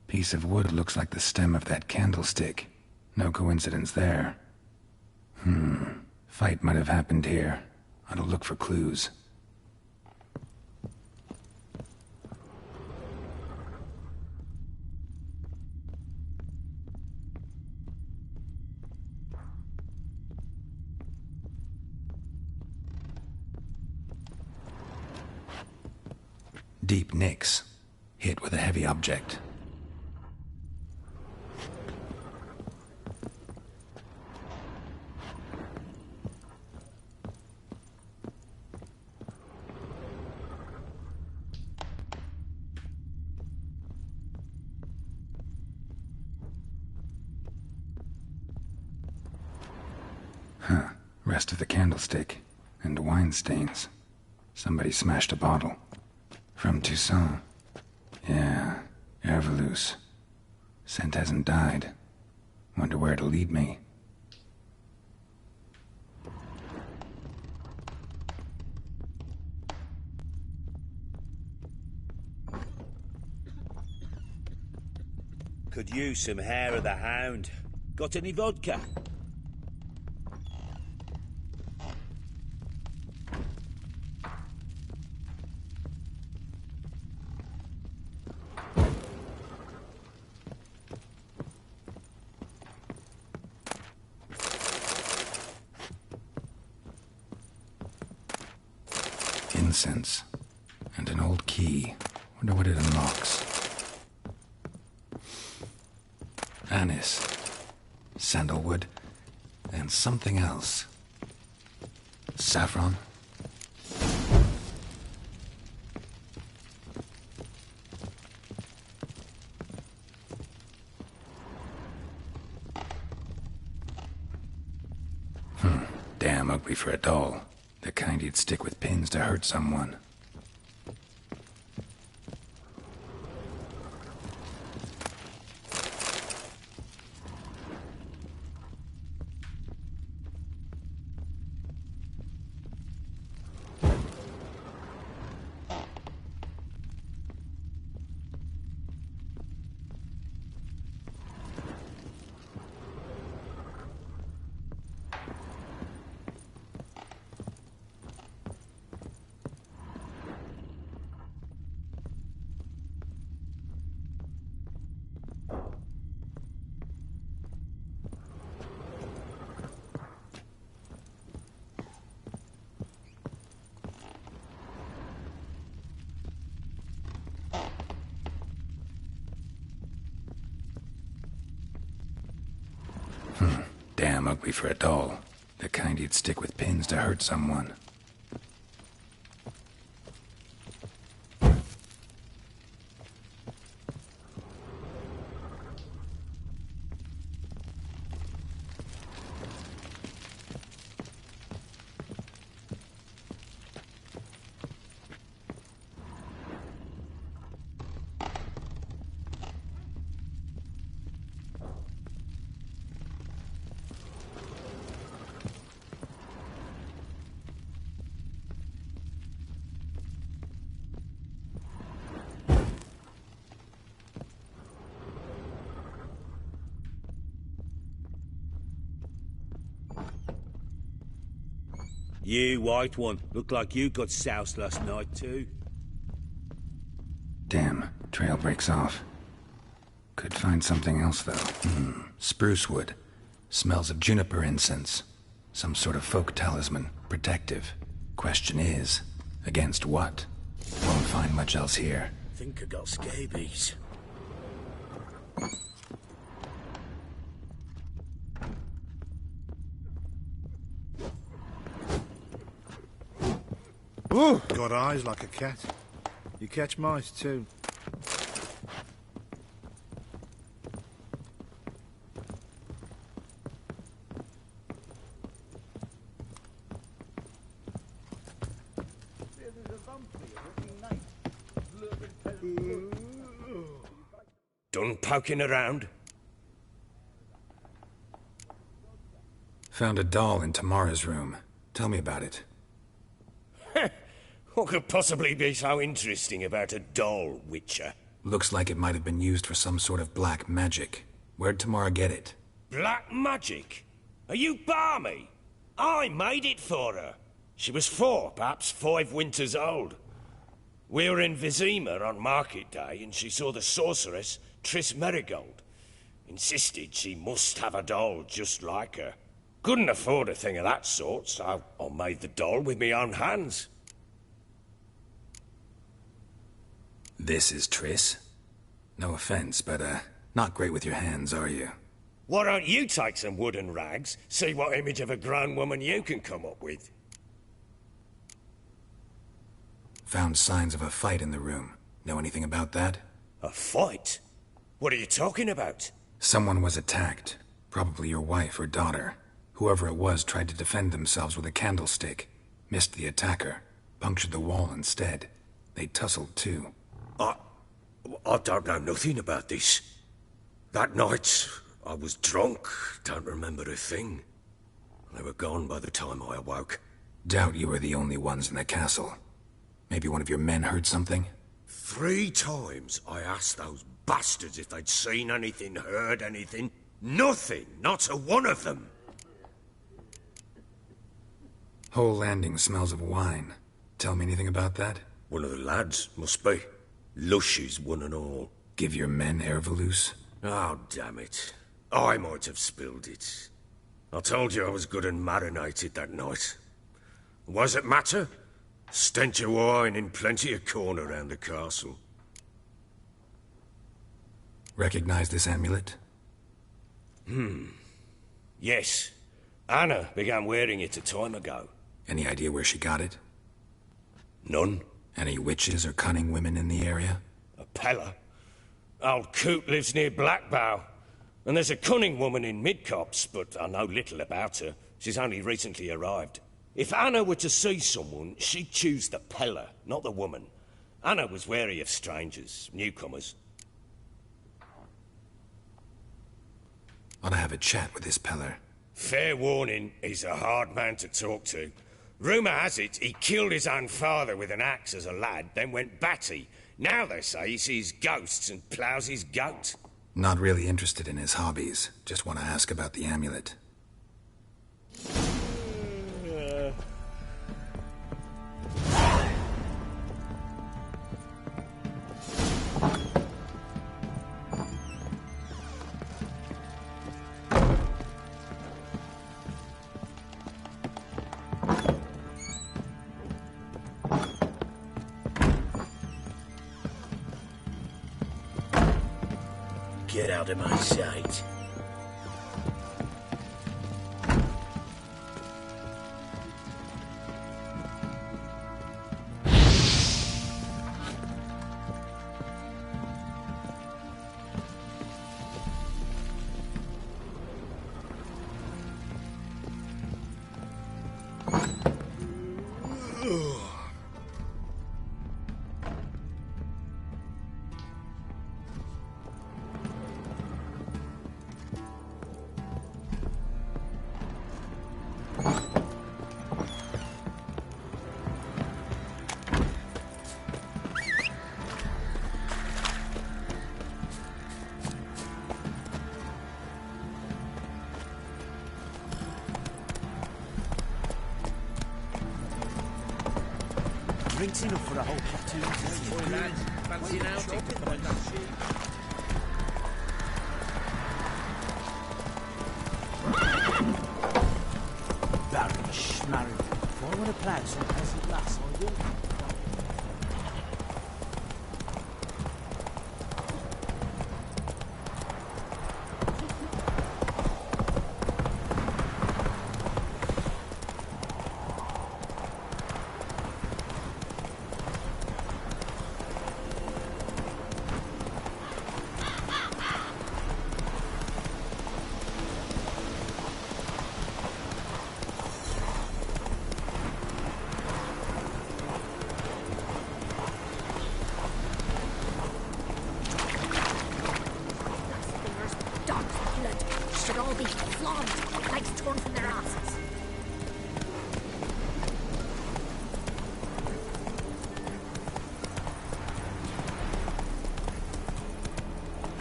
Speaker 4: Piece of wood looks like the stem of that candlestick. No coincidence there. Fight might have happened here. I'll look for clues. Deep nicks. Hit with a heavy object. Rest of the candlestick. And wine stains. Somebody smashed a bottle. From Toussaint. Yeah, Herveloos. Scent hasn't died. Wonder where it'll lead me.
Speaker 19: Could use some hair of the hound. Got any vodka?
Speaker 4: Incense. And an old key. Wonder what it unlocks. Anise. Sandalwood. And something else. Saffron. Damn ugly for a doll. The kind you'd stick with pins to hurt someone. Damn ugly for a doll. The kind you'd stick with pins to hurt someone.
Speaker 19: You, white one. Look like you got soused last night, too.
Speaker 4: Damn, trail breaks off. Could find something else, though. Spruce wood. Smells of juniper incense. Some sort of folk talisman. Protective. Question is, against what? Won't find much else here.
Speaker 19: Think I got scabies.
Speaker 14: Ooh. Got eyes like a cat. You catch mice too.
Speaker 11: Done poking around?
Speaker 4: Found a doll in Tamara's room. Tell me about it.
Speaker 11: What could possibly be so interesting about a doll, Witcher?
Speaker 4: Looks like it might have been used for some sort of black magic. Where'd Tamara get it?
Speaker 11: Black magic? Are you balmy? I made it for her. She was 4, perhaps 5 winters old. We were in Vizima on market day, and she saw the sorceress, Triss Merigold. Insisted she must have a doll just like her. Couldn't afford a thing of that sort, so I made the doll with my own hands.
Speaker 4: This is Triss? No offense, but, not great with your hands, are you?
Speaker 11: Why don't you take some wooden rags, see what image of a grown woman you can come up with?
Speaker 4: Found signs of a fight in the room. Know anything about that?
Speaker 11: A fight? What are you talking about?
Speaker 4: Someone was attacked. Probably your wife or daughter. Whoever it was tried to defend themselves with a candlestick. Missed the attacker. Punctured the wall instead. They tussled too.
Speaker 11: I don't know nothing about this. That night, I was drunk. Don't remember a thing. They were gone by the time I awoke.
Speaker 4: Doubt you were the only ones in the castle. Maybe one of your men heard something?
Speaker 11: 3 times I asked those bastards if they'd seen anything, heard anything. Nothing, not a one of them.
Speaker 4: Whole landing smells of wine. Tell me anything about that?
Speaker 11: One of the lads, must be. Lushes, one and all.
Speaker 4: Give your men Ervelus?
Speaker 11: Oh, damn it. I might have spilled it. I told you I was good and marinated that night. What does it matter? Stench of wine in plenty of corn around the castle.
Speaker 4: Recognize this amulet?
Speaker 11: Yes. Anna began wearing it a time ago.
Speaker 4: Any idea where she got it?
Speaker 11: None.
Speaker 4: Any witches or cunning women in the area?
Speaker 11: A Pella. Old Coot lives near Blackbow. And there's a cunning woman in Midcopse, but I know little about her. She's only recently arrived. If Anna were to see someone, she'd choose the Pella, not the woman. Anna was wary of strangers, newcomers.
Speaker 4: Ought to have a chat with this Peller.
Speaker 11: Fair warning, he's a hard man to talk to. Rumour has it he killed his own father with an axe as a lad, then went batty. Now they say he sees ghosts and ploughs his goat.
Speaker 4: Not really interested in his hobbies. Just want to ask about the amulet.
Speaker 11: Get out of my sight.
Speaker 12: Drinks enough for a whole platoon.
Speaker 3: Boy, lads, fancy an outing to find that sheep.
Speaker 12: Barry Schmarry. If I want to play some peasant lass, I will.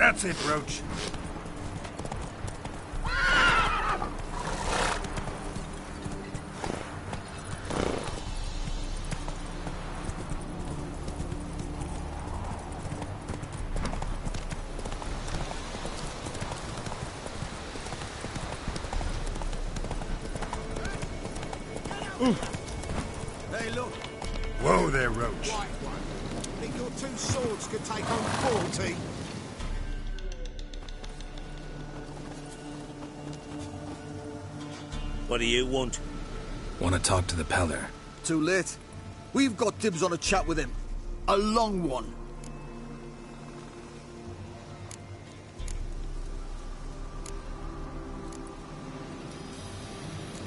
Speaker 14: That's it, Roach.
Speaker 10: Hey, look.
Speaker 13: Whoa there, Roach.
Speaker 10: Think your two swords could take on 40?
Speaker 19: What do you want?
Speaker 4: Want to talk to the Peller?
Speaker 10: Too late. We've got dibs on a chat with him. A long one.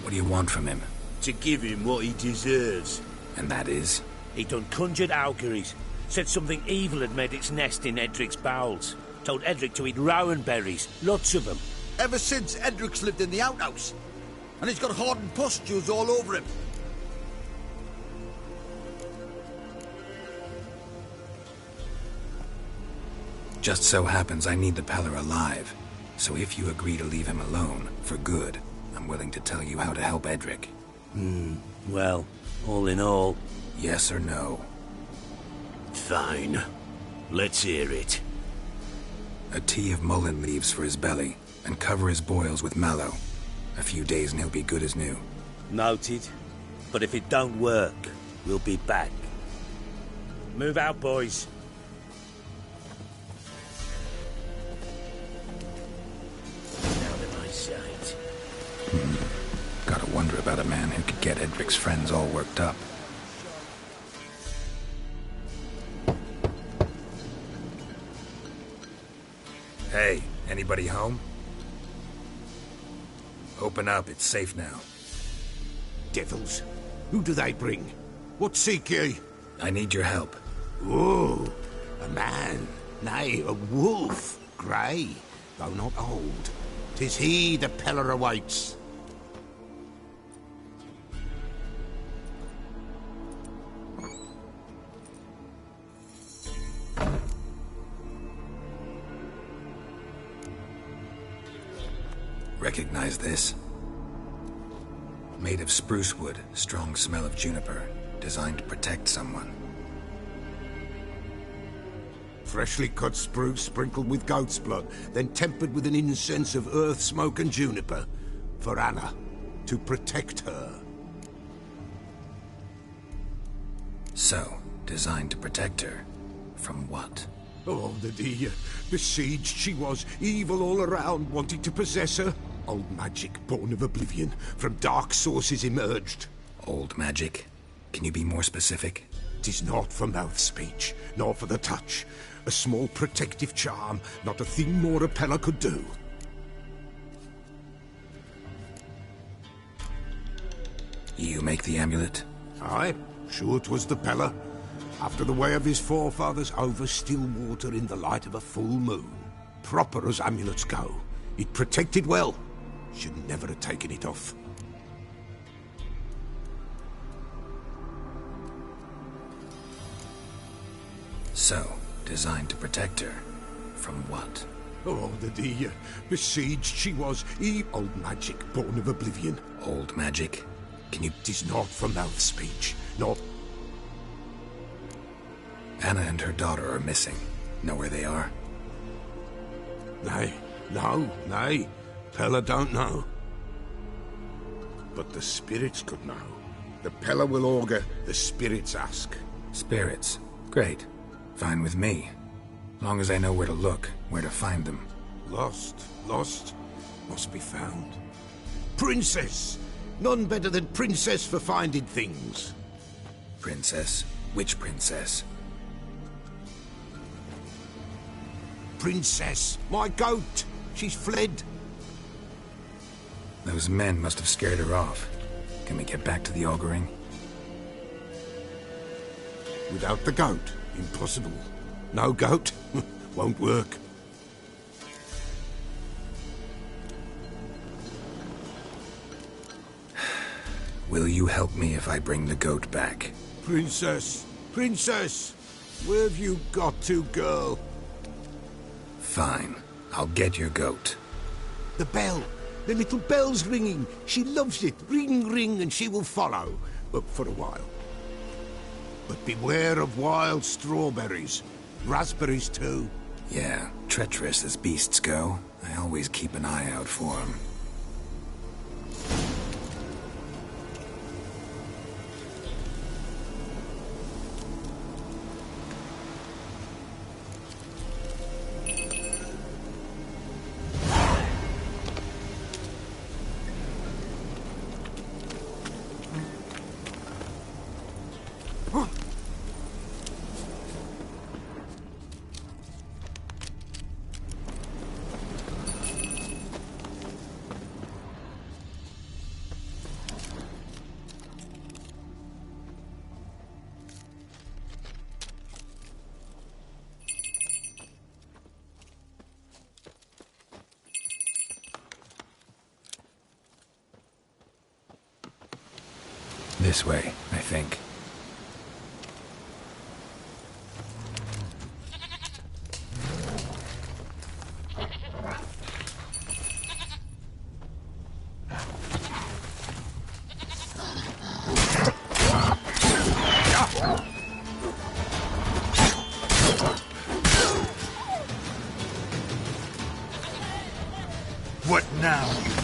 Speaker 4: What do you want from him?
Speaker 19: To give him what he deserves.
Speaker 4: And that is?
Speaker 19: He done conjured auguries. Said something evil had made its nest in Edric's bowels. Told Edric to eat rowan berries. Lots of them.
Speaker 10: Ever since Edric's lived in the outhouse. And he's got hardened pustules all over him.
Speaker 4: Just so happens I need the Peller alive. So if you agree to leave him alone, for good, I'm willing to tell you how to help Edric.
Speaker 19: Well, all in all...
Speaker 4: Yes or no?
Speaker 19: Fine. Let's hear it.
Speaker 4: A tea of mullein leaves for his belly, and cover his boils with mallow. A few days and he'll be good as new.
Speaker 19: Noted. But if it don't work, we'll be back. Move out, boys. Out of my sight.
Speaker 4: Gotta wonder about a man who could get Edric's friends all worked up. Hey, anybody home? Open up, it's safe now.
Speaker 6: Devils. Who do they bring? What seek ye?
Speaker 4: I need your help.
Speaker 6: Oh, a man. Nay, a wolf. Grey, though not old. 'Tis he the Peller awaits.
Speaker 4: Recognize this? Made of spruce wood, strong smell of juniper, designed to protect someone.
Speaker 6: Freshly cut spruce sprinkled with goat's blood, then tempered with an incense of earth, smoke and juniper. For Anna, to protect her.
Speaker 4: So, designed to protect her. From what?
Speaker 6: Oh, the dear. Besieged she was, evil all around, wanting to possess her. Old magic, born of oblivion, from dark sources emerged.
Speaker 4: Old magic? Can you be more specific?
Speaker 6: 'Tis not for mouth speech, nor for the touch. A small protective charm, not a thing more a Peller could do.
Speaker 4: You make the amulet?
Speaker 6: Aye, sure 'twas the Peller. After the way of his forefathers, over still water in the light of a full moon. Proper as amulets go. It protected well. Should never have taken it off.
Speaker 4: So, designed to protect her. From what?
Speaker 6: Oh, the dear. Besieged she was, old magic, born of oblivion.
Speaker 4: Old magic? Can you...
Speaker 6: 'Tis not for mouth speech, nor...
Speaker 4: Anna and her daughter are missing. Know where they are?
Speaker 6: Nay, no, nay. Peller don't know. But the spirits could know. The Peller will augur, the spirits ask.
Speaker 4: Spirits? Great. Fine with me. Long as I know where to look, where to find them.
Speaker 6: Lost, must be found. Princess! None better than Princess for finding things.
Speaker 4: Princess? Which princess?
Speaker 6: Princess, my goat! She's fled.
Speaker 4: Those men must have scared her off. Can we get back to the auguring?
Speaker 6: Without the goat, impossible. No goat, won't work.
Speaker 4: Will you help me if I bring the goat back?
Speaker 6: Princess, princess! Where have you got to, girl?
Speaker 4: Fine. I'll get your goat.
Speaker 13: The bell. The little bell's ringing. She loves it. Ring, ring, and she will follow. But for a while. But beware of wild strawberries. Raspberries, too.
Speaker 4: Yeah, treacherous as beasts go. I always keep an eye out for them. This way, I think.
Speaker 13: What now, you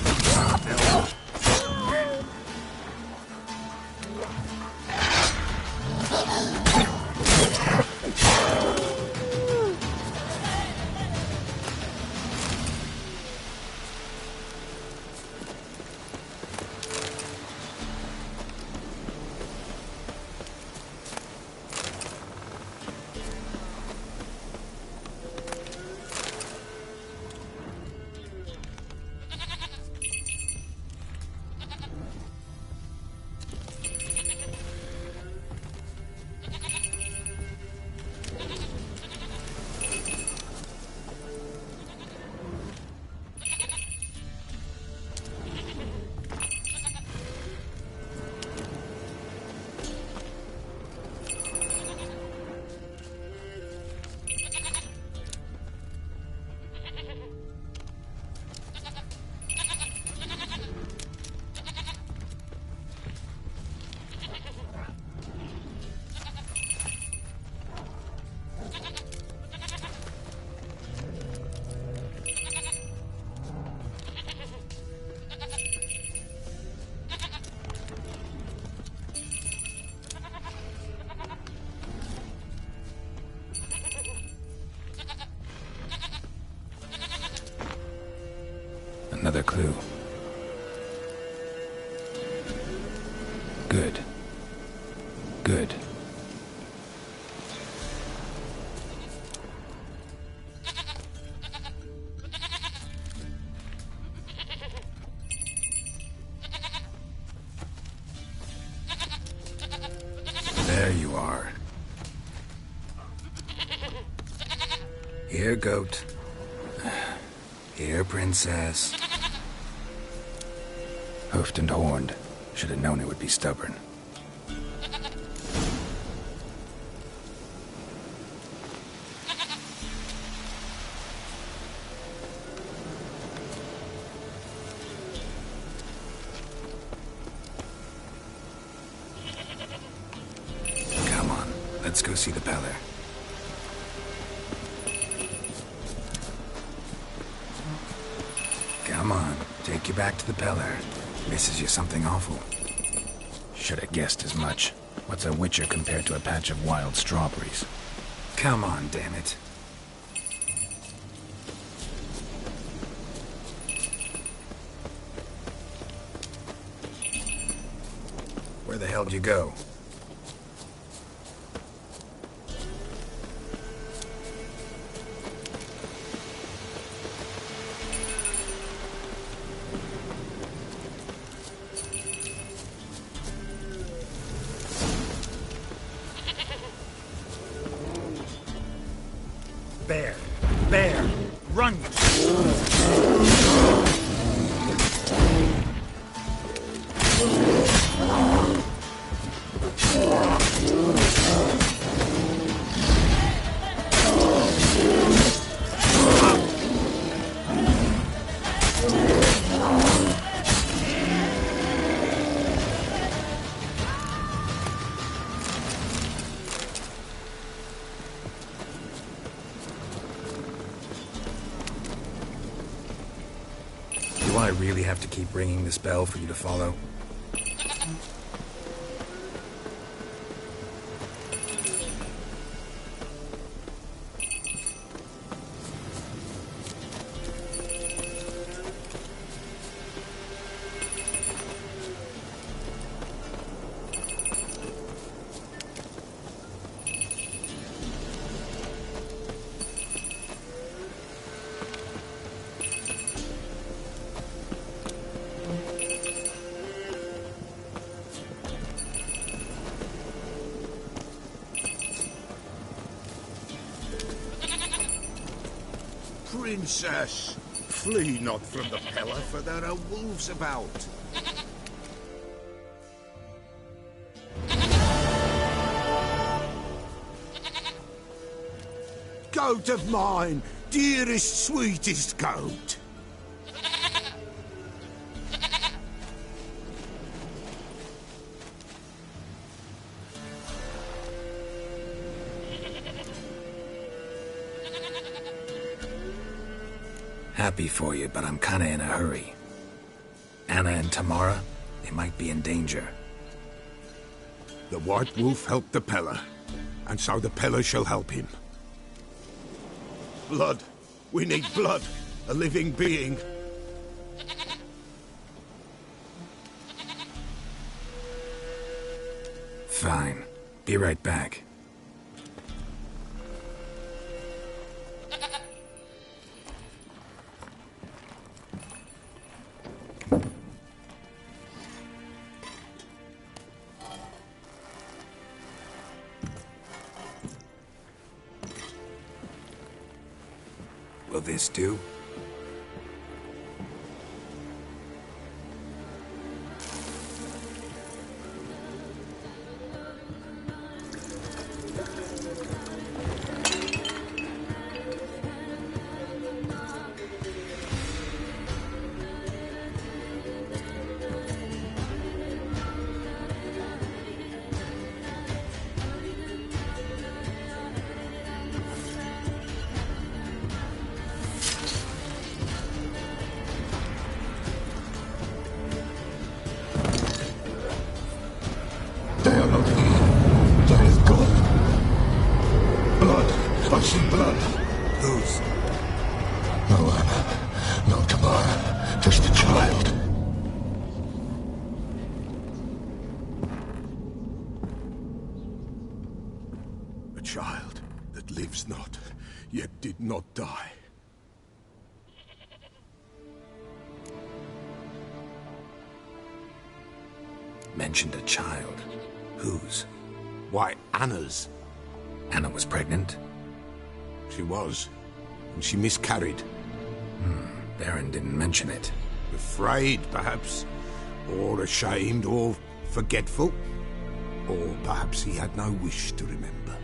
Speaker 4: Another clue. Good. Good. There you are. Here, goat. Here, princess. Hoofed and horned. Should have known it would be stubborn. Come on, let's go see the Peller. Come on, take you back to the Peller. Misses you something awful. Should have guessed as much. What's a witcher compared to a patch of wild strawberries? Come on, damn it. Where the hell did you go?
Speaker 14: Bear! Bear! Run!
Speaker 4: I really have to keep ringing this bell for you to follow?
Speaker 13: Princess, flee not from the Pella, for there are wolves about. Goat of mine, dearest, sweetest goat.
Speaker 4: Happy for you, but I'm kinda in a hurry. Anna and Tamara, they might be in danger.
Speaker 13: The White Wolf helped the Pella, and so the Pella shall help him. Blood. We need blood. A living being.
Speaker 4: Fine. Be right back. Will this do?
Speaker 13: Flushing blood.
Speaker 6: Whose? No Anna, no Tamara, just a child.
Speaker 13: A child that lives not, yet did not die.
Speaker 4: Mentioned a child. Whose?
Speaker 13: Why, Anna's.
Speaker 4: Anna was pregnant?
Speaker 13: She was, and she miscarried.
Speaker 4: Baron didn't mention it.
Speaker 13: Afraid, perhaps, or ashamed, or forgetful. Or perhaps he had no wish to remember.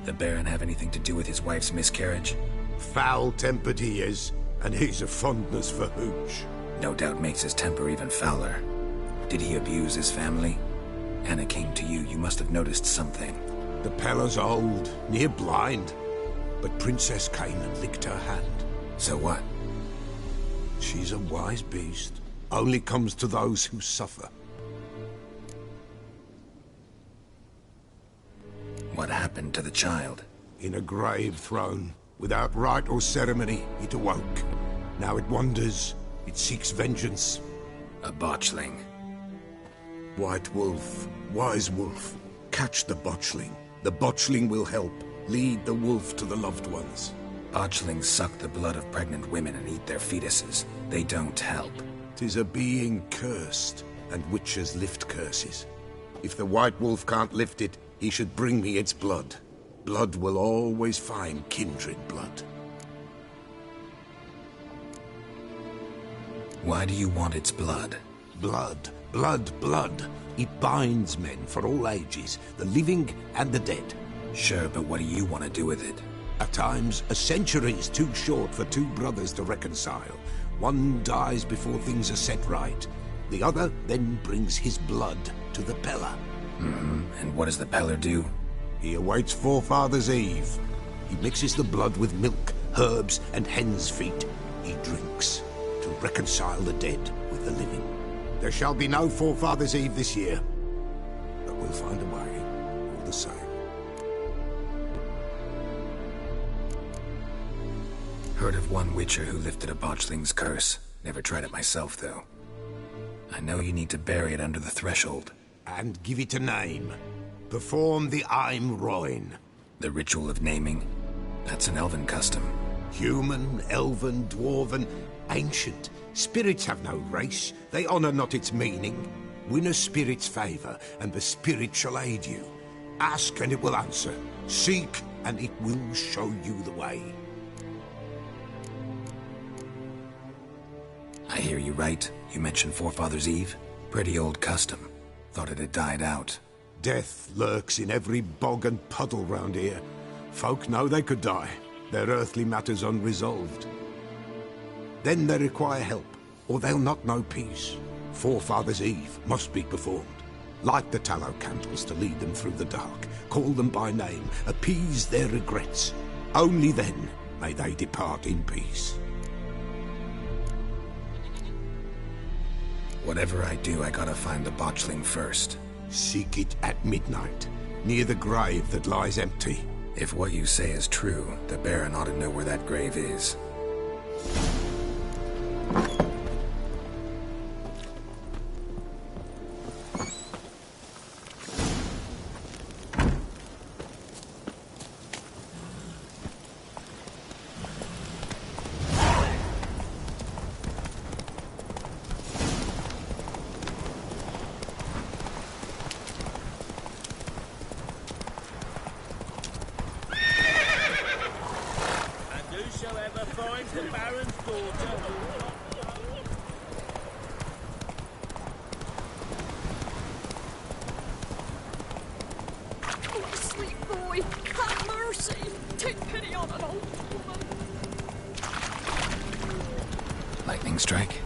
Speaker 4: The Baron have anything to do with his wife's miscarriage?
Speaker 13: Foul-tempered he is, and he's a fondness for hooch.
Speaker 4: No doubt makes his temper even fouler. Did he abuse his family? Anna came to you, you must have noticed something.
Speaker 13: The Pella's old, near blind, but Princess came and licked her hand.
Speaker 4: So what?
Speaker 13: She's a wise beast. Only comes to those who suffer.
Speaker 4: What happened to the child?
Speaker 13: In a grave thrown. Without rite or ceremony, it awoke. Now it wanders. It seeks vengeance.
Speaker 4: A botchling.
Speaker 13: White Wolf, Wise Wolf, catch the botchling. The botchling will help. Lead the wolf to the loved ones.
Speaker 4: Botchlings suck the blood of pregnant women and eat their fetuses. They don't help.
Speaker 13: 'Tis a being cursed, and witches lift curses. If the White Wolf can't lift it, he should bring me its blood. Blood will always find kindred blood.
Speaker 4: Why do you want its blood?
Speaker 13: Blood, blood, blood. It binds men for all ages, the living and the dead.
Speaker 4: Sure, but what do you want to do with it?
Speaker 13: At times, a century is too short for two brothers to reconcile. One dies before things are set right. The other then brings his blood to the Pella.
Speaker 4: And what does the Peller do?
Speaker 13: He awaits Forefather's Eve. He mixes the blood with milk herbs, and hen's feet he drinks to reconcile the dead with the living. There shall be no Forefathers' Eve this year, but we'll find a way all the same.
Speaker 4: Heard of one witcher who lifted a botchling's curse. Never tried it myself, though. I know you need to bury it under the threshold.
Speaker 13: And give it a name. Perform the Aim Roin.
Speaker 4: The ritual of naming? That's an elven custom.
Speaker 13: Human, elven, dwarven, ancient. Spirits have no race. They honour not its meaning. Win a spirit's favour, and the spirit shall aid you. Ask, and it will answer. Seek, and it will show you the way.
Speaker 4: I hear you right. You mentioned Forefathers' Eve? Pretty old custom. Thought it had died out.
Speaker 13: Death lurks in every bog and puddle round here. Folk know they could die, their earthly matters unresolved. Then they require help, or they'll not know peace. Forefathers' Eve must be performed. Light the tallow candles to lead them through the dark. Call them by name, appease their regrets. Only then may they depart in peace.
Speaker 4: Whatever I do, I gotta find the botchling first.
Speaker 13: Seek it at midnight, near the grave that lies empty.
Speaker 4: If what you say is true, the Baron ought to know where that grave is. Lightning strike.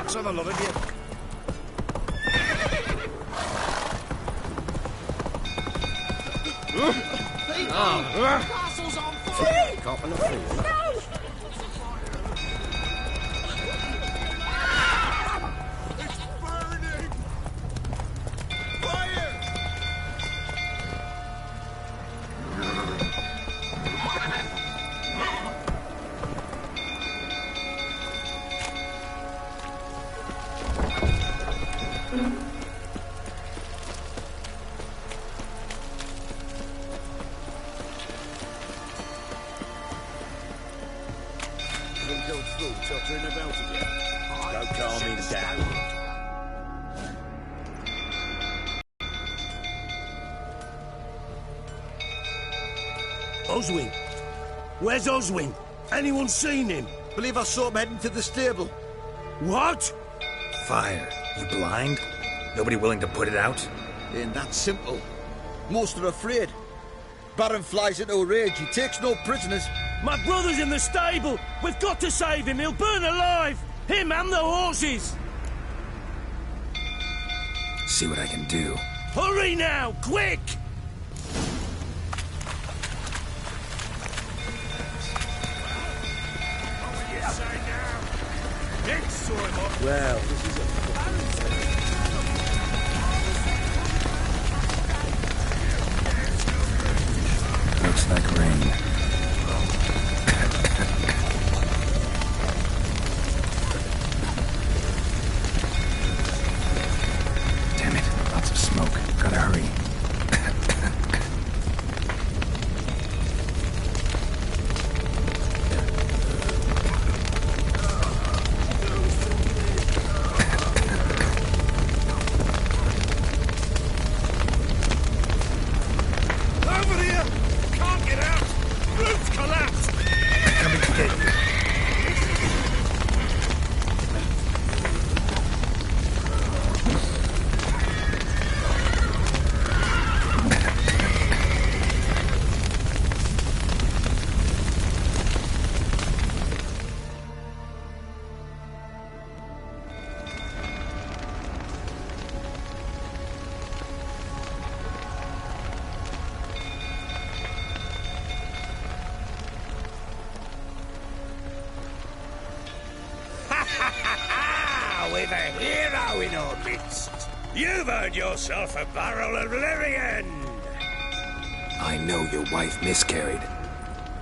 Speaker 14: For the love of you.
Speaker 1: Castle's on fire! Cop and a fool.
Speaker 13: It's burning! Fire!
Speaker 10: Don't calm him down.
Speaker 11: Oswin? Where's Oswin? Anyone seen him?
Speaker 10: Believe I saw him heading to the stable.
Speaker 11: What?
Speaker 4: Fire. You blind? Nobody willing to put it out?
Speaker 10: Ain't that simple. Most are afraid. Baron flies into a rage. He takes no prisoners.
Speaker 11: My brother's in the stable. We've got to save him. He'll burn alive. Him and the horses.
Speaker 4: See what I can do.
Speaker 11: Hurry now, quick!
Speaker 10: Well, this is a fucking
Speaker 4: Looks like rain. Damn it, lots of smoke. Gotta hurry.
Speaker 11: Over here! Can't get out! Roof's collapsed!
Speaker 10: coming to get you.
Speaker 11: With a hero in our midst. You've earned yourself a barrel of Lyrian.
Speaker 4: I know your wife miscarried.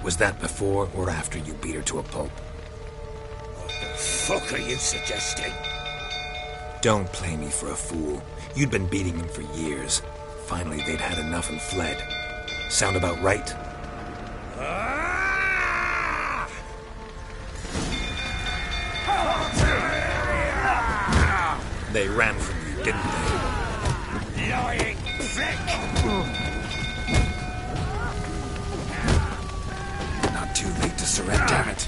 Speaker 4: Was that before or after you beat her to a pulp?
Speaker 11: What the fuck are you suggesting?
Speaker 4: Don't play me for a fool. You'd been beating him for years. Finally, they'd had enough and fled. Sound about right? They ran from you, didn't they?
Speaker 11: Lying prick!
Speaker 4: Not too late to surrender. Damn it!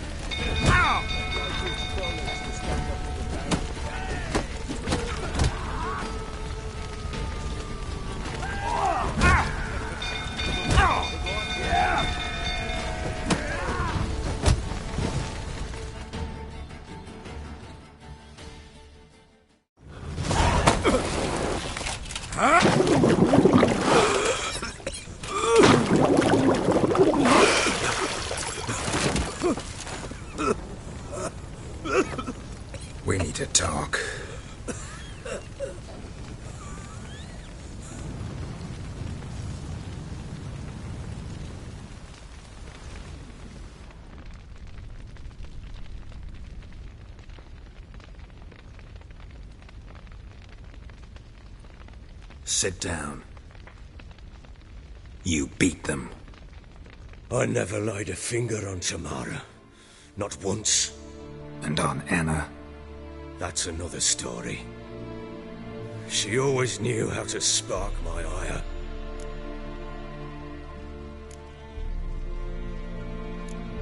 Speaker 4: We need to talk. Sit down. You beat them.
Speaker 11: I never laid a finger on Tamara. Not once.
Speaker 4: And on Anna?
Speaker 11: That's another story. She always knew how to spark my ire.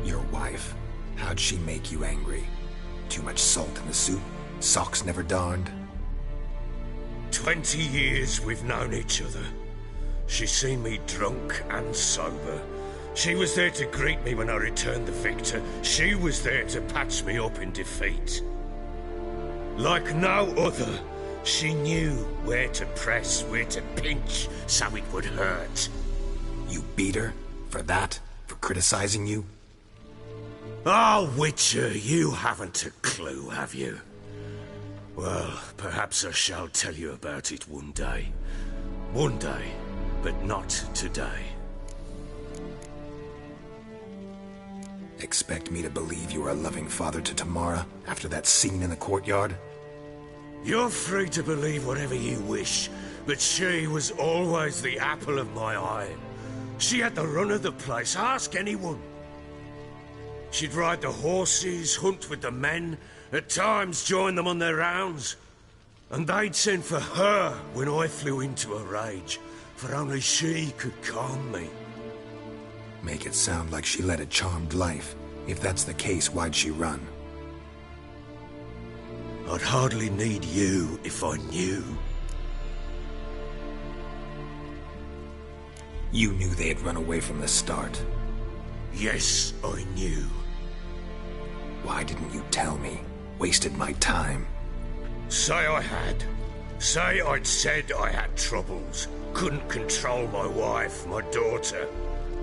Speaker 4: Your wife, how'd she make you angry? Too much salt in the soup? Socks never darned?
Speaker 11: 20 years we've known each other. She's seen me drunk and sober. She was there to greet me when I returned the victor. She was there to patch me up in defeat. Like no other, she knew where to press, where to pinch, so it would hurt.
Speaker 4: You beat her? For that? For criticizing you?
Speaker 11: Oh, Witcher, you haven't a clue, have you? Well, perhaps I shall tell you about it one day. One day, but not today.
Speaker 4: Expect me to believe you were a loving father to Tamara after that scene in the courtyard?
Speaker 11: You're free to believe whatever you wish, but she was always the apple of my eye. She had the run of the place, ask anyone. She'd ride the horses, hunt with the men, at times join them on their rounds. And they'd send for her when I flew into a rage, for only she could calm me.
Speaker 4: Make it sound like she led a charmed life. If that's the case, why'd she run?
Speaker 11: I'd hardly need you if I knew.
Speaker 4: You knew they had run away from the start.
Speaker 11: Yes, I knew.
Speaker 4: Why didn't you tell me? Wasted my time.
Speaker 11: Say I had. Say I'd said I had troubles. Couldn't control my wife, my daughter.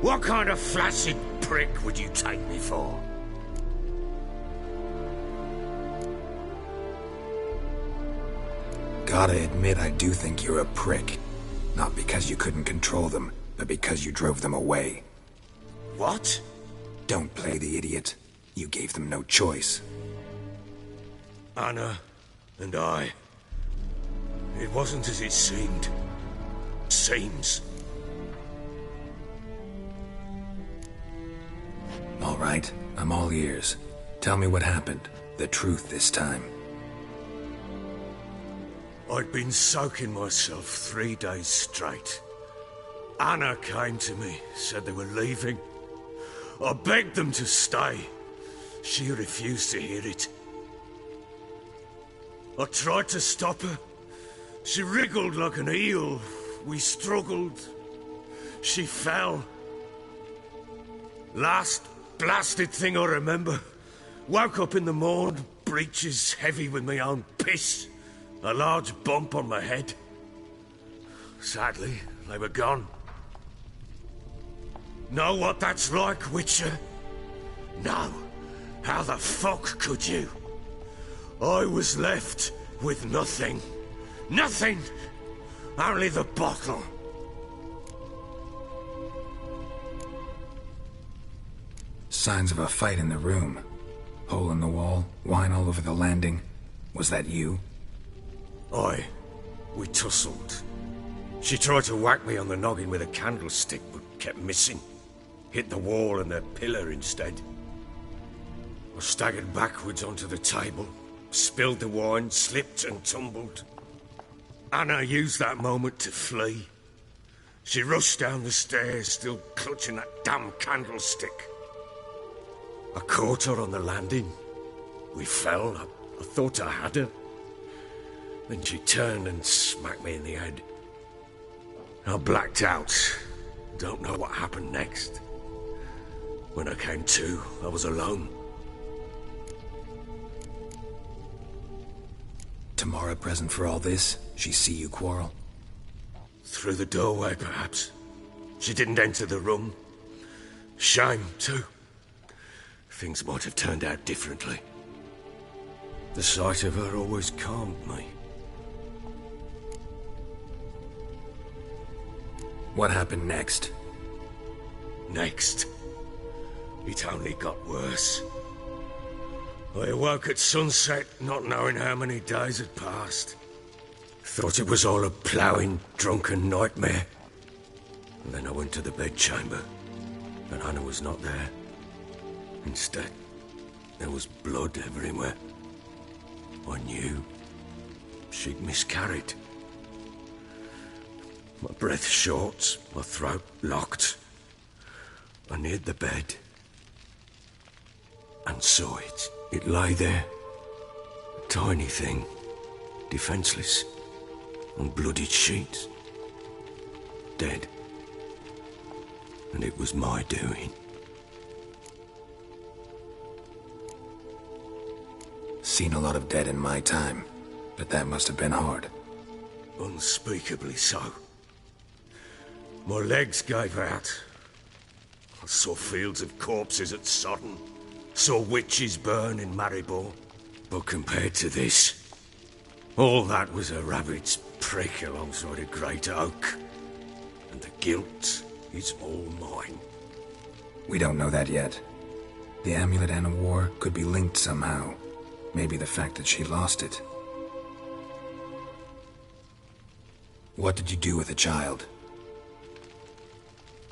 Speaker 11: What kind of flaccid prick would you take me for?
Speaker 4: Gotta admit, I do think you're a prick. Not because you couldn't control them, but because you drove them away.
Speaker 11: What?
Speaker 4: Don't play the idiot. You gave them no choice.
Speaker 11: Anna and I. It wasn't as it seemed. Seems.
Speaker 4: All right, I'm all ears. Tell me what happened. The truth this time.
Speaker 11: I'd been soaking myself 3 days straight. Anna came to me, said they were leaving. I begged them to stay. She refused to hear it. I tried to stop her. She wriggled like an eel. We struggled. She fell. Last blasted thing I remember. Woke up in the morn, breeches heavy with my own piss. A large bump on my head. Sadly, they were gone. Know what that's like, Witcher? No. How the fuck could you? I was left with nothing. Nothing! Only the bottle.
Speaker 4: Signs of a fight in the room. Hole in the wall, wine all over the landing. Was that you?
Speaker 11: Aye. We tussled. She tried to whack me on the noggin with a candlestick, but kept missing. Hit the wall and the pillar instead. I staggered backwards onto the table, spilled the wine, slipped and tumbled. Anna used that moment to flee. She rushed down the stairs, still clutching that damn candlestick. I caught her on the landing. We fell. I thought I had her. Then she turned and smacked me in the head. I blacked out. Don't know what happened next. When I came to, I was alone.
Speaker 4: Tamara present for all this? She see you quarrel?
Speaker 11: Through the doorway, perhaps. She didn't enter the room. Shame, too. Things might have turned out differently. The sight of her always calmed me.
Speaker 4: What happened next?
Speaker 11: Next? It only got worse. I awoke at sunset, not knowing how many days had passed. Thought it was all a ploughing, drunken nightmare. And then I went to the bedchamber, and Anna was not there. Instead, there was blood everywhere. I knew she'd miscarried. My breath short, my throat locked. I neared the bed and saw it. It lay there, a tiny thing, defenseless, on bloodied sheets, dead. And it was my doing.
Speaker 4: Seen a lot of dead in my time, but that must have been hard.
Speaker 11: Unspeakably so. My legs gave out. I saw fields of corpses at Sodden. Saw witches burn in Maribor. But compared to this, all that was a rabbit's prick alongside a great oak. And the guilt is all mine.
Speaker 4: We don't know that yet. The amulet Anna wore could be linked somehow. Maybe the fact that she lost it. What did you do with the child?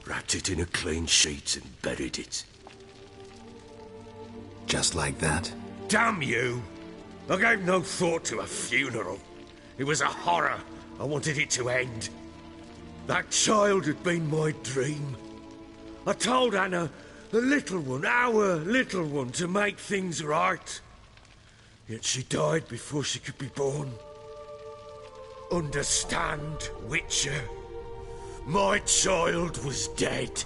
Speaker 11: Wrapped it in a clean sheet and buried it.
Speaker 4: Just like that?
Speaker 11: Damn you! I gave no thought to a funeral. It was a horror. I wanted it to end. That child had been my dream. I told Anna, the little one, our little one, to make things right. Yet she died before she could be born. Understand, Witcher? My child was dead.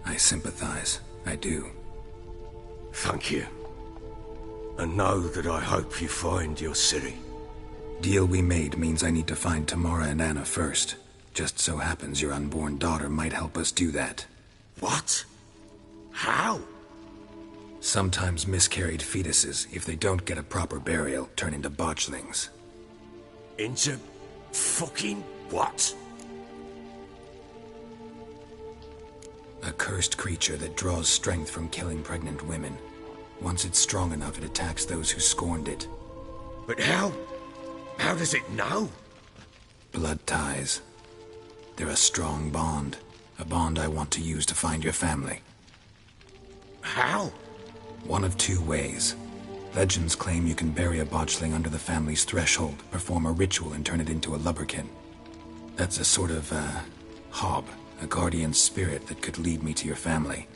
Speaker 4: I sympathize. I do.
Speaker 11: Thank you. And know that I hope you find your Ciri.
Speaker 4: Deal we made means I need to find Tamara and Anna first. Just so happens your unborn daughter might help us do that.
Speaker 11: What? How?
Speaker 4: Sometimes miscarried fetuses, if they don't get a proper burial, turn into botchlings.
Speaker 11: Into fucking what?
Speaker 4: A cursed creature that draws strength from killing pregnant women. Once it's strong enough, it attacks those who scorned it.
Speaker 11: But how? How does it know?
Speaker 4: Blood ties. They're a strong bond. A bond I want to use to find your family.
Speaker 11: How?
Speaker 4: One of two ways. Legends claim you can bury a botchling under the family's threshold, perform a ritual, and turn it into a lubberkin. That's a sort of, hob, a guardian spirit that could lead me to your family.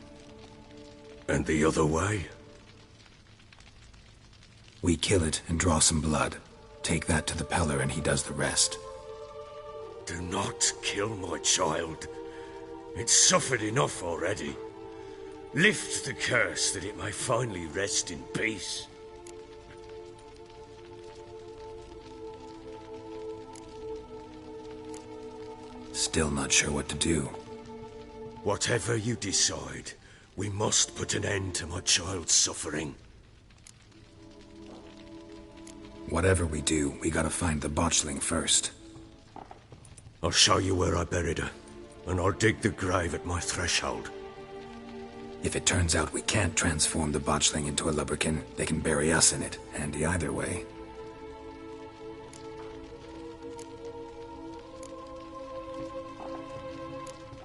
Speaker 11: And the other way?
Speaker 4: We kill it and draw some blood. Take that to the Peller and he does the rest.
Speaker 11: Do not kill my child. It's suffered enough already. Lift the curse that it may finally rest in peace.
Speaker 4: Still not sure what to do.
Speaker 11: Whatever you decide, We must put an end to my child's suffering.
Speaker 4: Whatever we do, we gotta find the botchling first.
Speaker 11: I'll show you where I buried her, and I'll dig the grave at my threshold.
Speaker 4: If it turns out we can't transform the botchling into a lubberkin, they can bury us in it. Handy either way.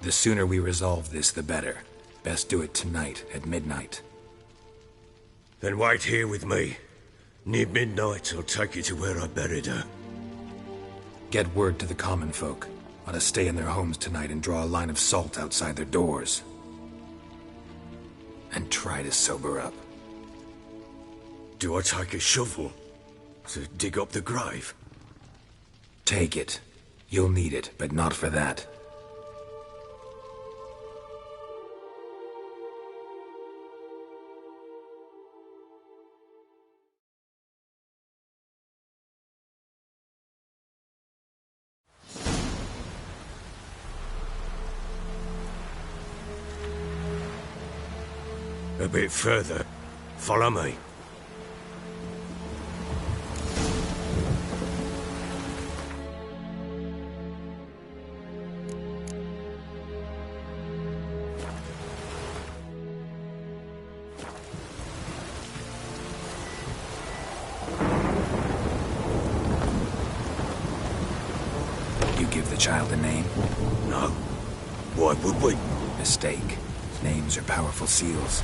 Speaker 4: The sooner we resolve this, the better. Best do it tonight, at midnight.
Speaker 11: Then wait here with me. Near midnight, I'll take you to where I buried her.
Speaker 4: Get word to the common folk. Ought to stay in their homes tonight and draw a line of salt outside their doors. And try to sober up.
Speaker 11: Do I take a shovel to dig up the grave?
Speaker 4: Take it. You'll need it, but not for that.
Speaker 11: A bit further. Follow me.
Speaker 4: You give the child a name?
Speaker 11: No. Why would we?
Speaker 4: Mistake. Names are powerful seals.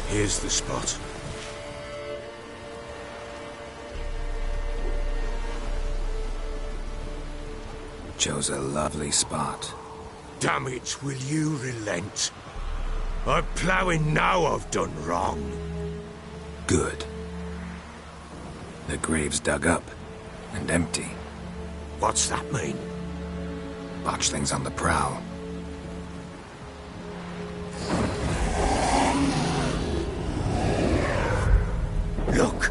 Speaker 11: Here's the spot.
Speaker 4: Chose a lovely spot.
Speaker 11: Damn it, will you relent? I'm ploughing now I've done wrong.
Speaker 4: Good. The grave's dug up and empty.
Speaker 11: What's that mean?
Speaker 4: Botchling's on the prowl.
Speaker 11: Look!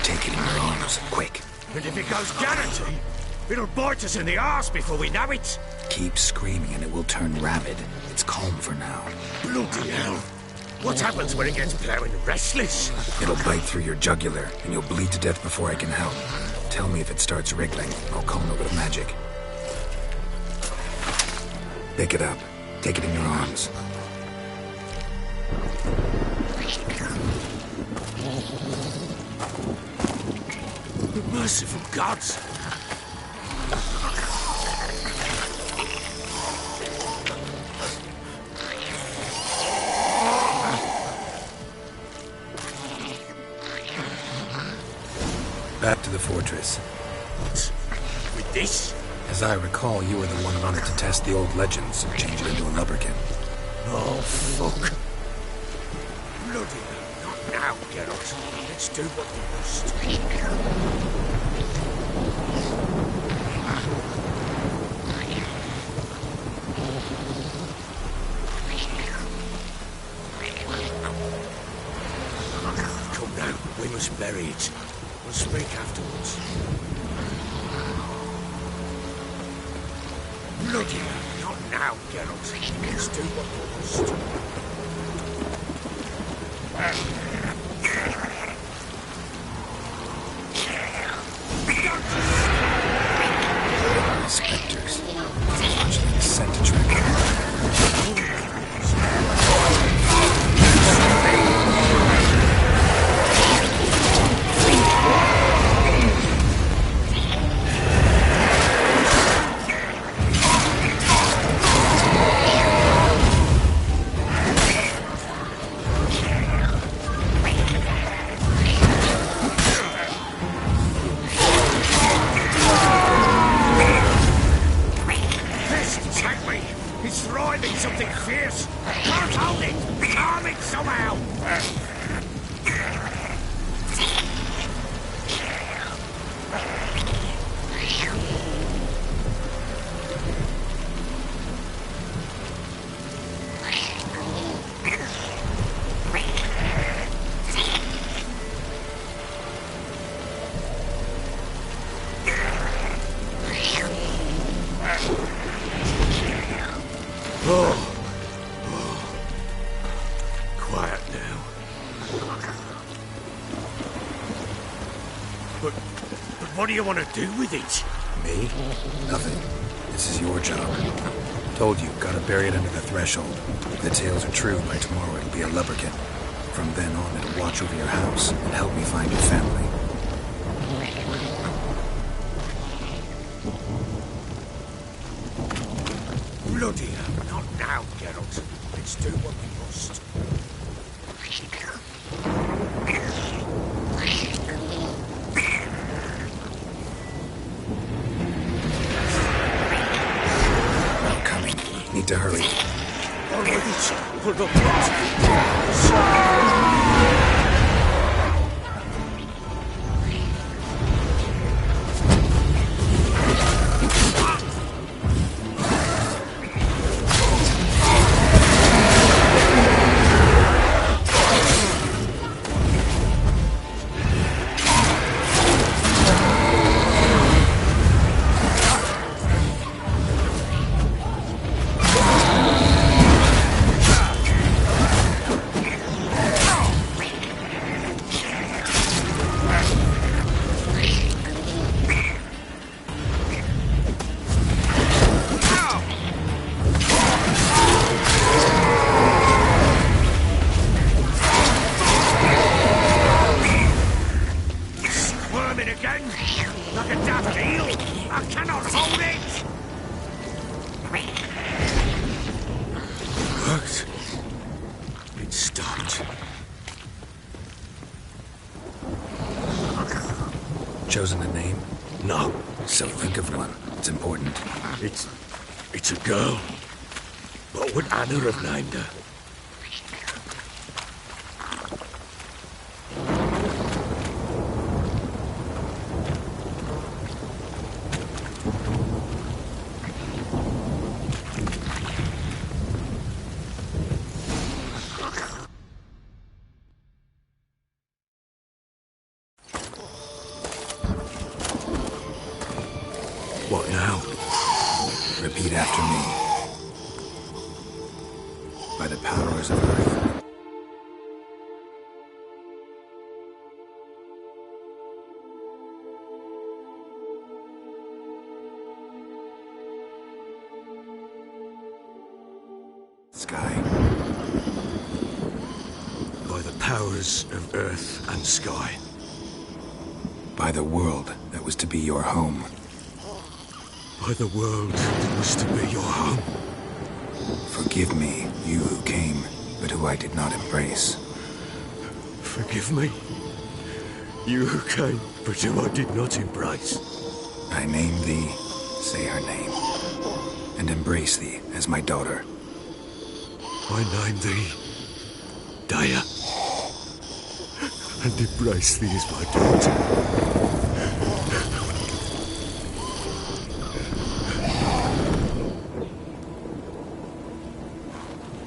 Speaker 4: Take it in your arms, quick.
Speaker 11: And if it goes guaranteed, it'll bite us in the arse before we know it.
Speaker 4: Keep screaming and it will turn rabid. It's calm for now.
Speaker 11: Bloody hell. What happens when it gets ploughing restless?
Speaker 4: It'll bite through your jugular, and you'll bleed to death before I can help. Tell me if it starts wriggling. I'll calm it with magic. Pick it up. Take it in your arms.
Speaker 11: Merciful gods!
Speaker 4: Back to the fortress.
Speaker 11: What? With this?
Speaker 4: As I recall, you were the one running to test the old legends and change it into a lubberkin.
Speaker 11: Oh, fuck. Bloody hell, not now, Geralt. Let's do what we must. Come now, we must bury it. We'll speak afterwards. Bloody hell, not now, Geralt. Let's do what we must. But what do you want to do with it?
Speaker 4: Me? Nothing. This is your job. Told you, gotta bury it under the threshold. If the tales are true, by tomorrow it'll be a lubberkin. From then on, it'll watch over your house and help me find your family.
Speaker 11: Bloody hell, not now, Geralt. Let's do what we must.
Speaker 4: Not coming. Need to hurry.
Speaker 11: All right, hold up.
Speaker 4: Chosen a name?
Speaker 11: No.
Speaker 4: So think of one. It's important.
Speaker 11: It's a girl. What would Anna have named her? What now?
Speaker 4: Repeat after me. By the powers of Earth. Sky.
Speaker 11: By the powers of Earth and Sky.
Speaker 4: By the world that was to be your home.
Speaker 11: By the world that was to be your home.
Speaker 4: Forgive me, you who came, but who I did not embrace.
Speaker 11: Forgive me, you who came, but who I did not embrace.
Speaker 4: I name thee, say her name, and embrace thee as my daughter.
Speaker 11: I name thee, Daya, and embrace thee as my daughter.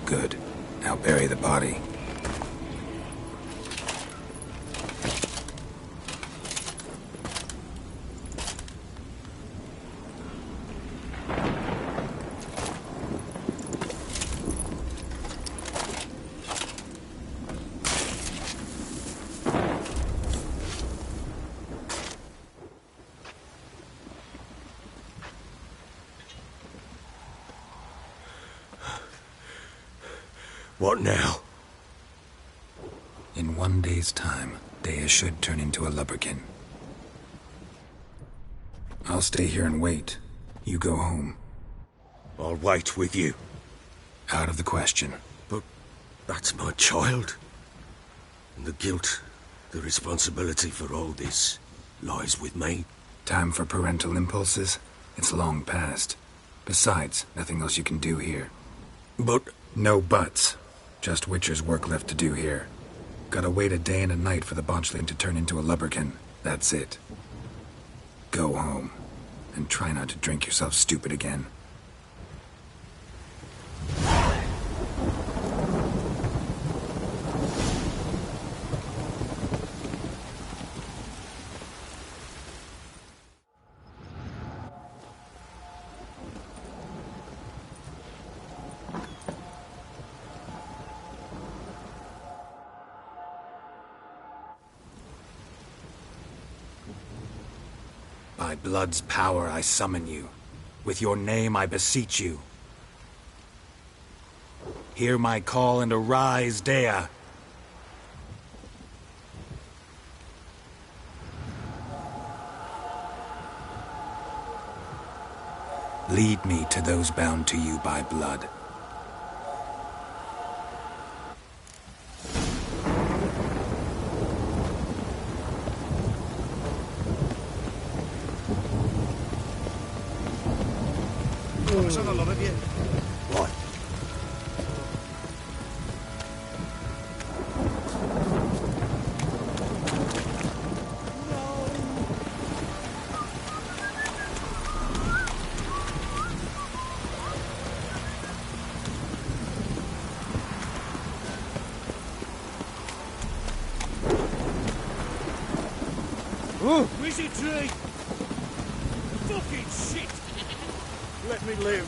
Speaker 4: Good. Now bury the body.
Speaker 11: What now?
Speaker 4: In 1 day's time, Daya should turn into a lubberkin. I'll stay here and wait. You go home.
Speaker 11: I'll wait with you.
Speaker 4: Out of the question.
Speaker 11: But that's my child. And the guilt, the responsibility for all this lies with me.
Speaker 4: Time for parental impulses? It's long past. Besides, nothing else you can do here.
Speaker 11: But...
Speaker 4: No buts. Just Witcher's work left to do here. Gotta wait a day and a night for the botchling to turn into a lubberkin. That's it. Go home. And try not to drink yourself stupid again. By blood's power I summon you. With your name I beseech you. Hear my call and arise, Dea. Lead me to those bound to you by blood.
Speaker 10: Focus on a lot of you. Right.
Speaker 14: Wizzy tree! Fucking shit! Let me live.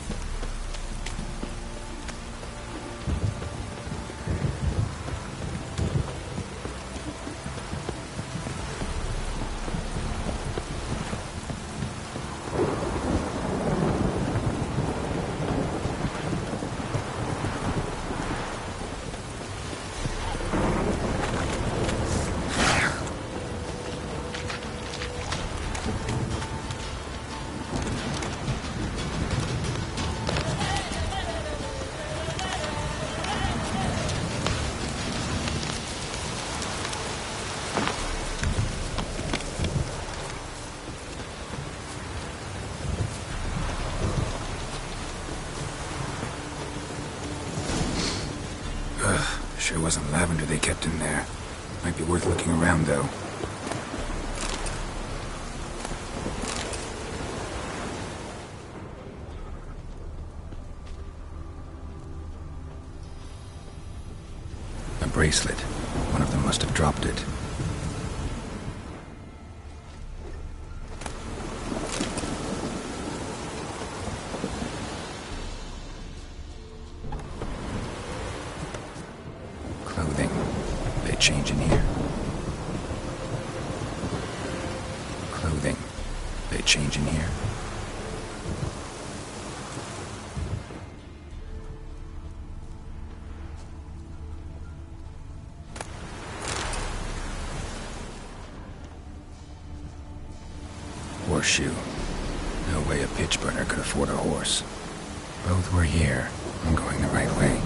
Speaker 4: Sure wasn't lavender they kept in there. Might be worth looking around, though. A bracelet. One of them must have dropped it. Clothing. They change in here. Clothing. They change in here. Horseshoe. No way a pitch burner could afford a horse. Both were here. I'm going the right way.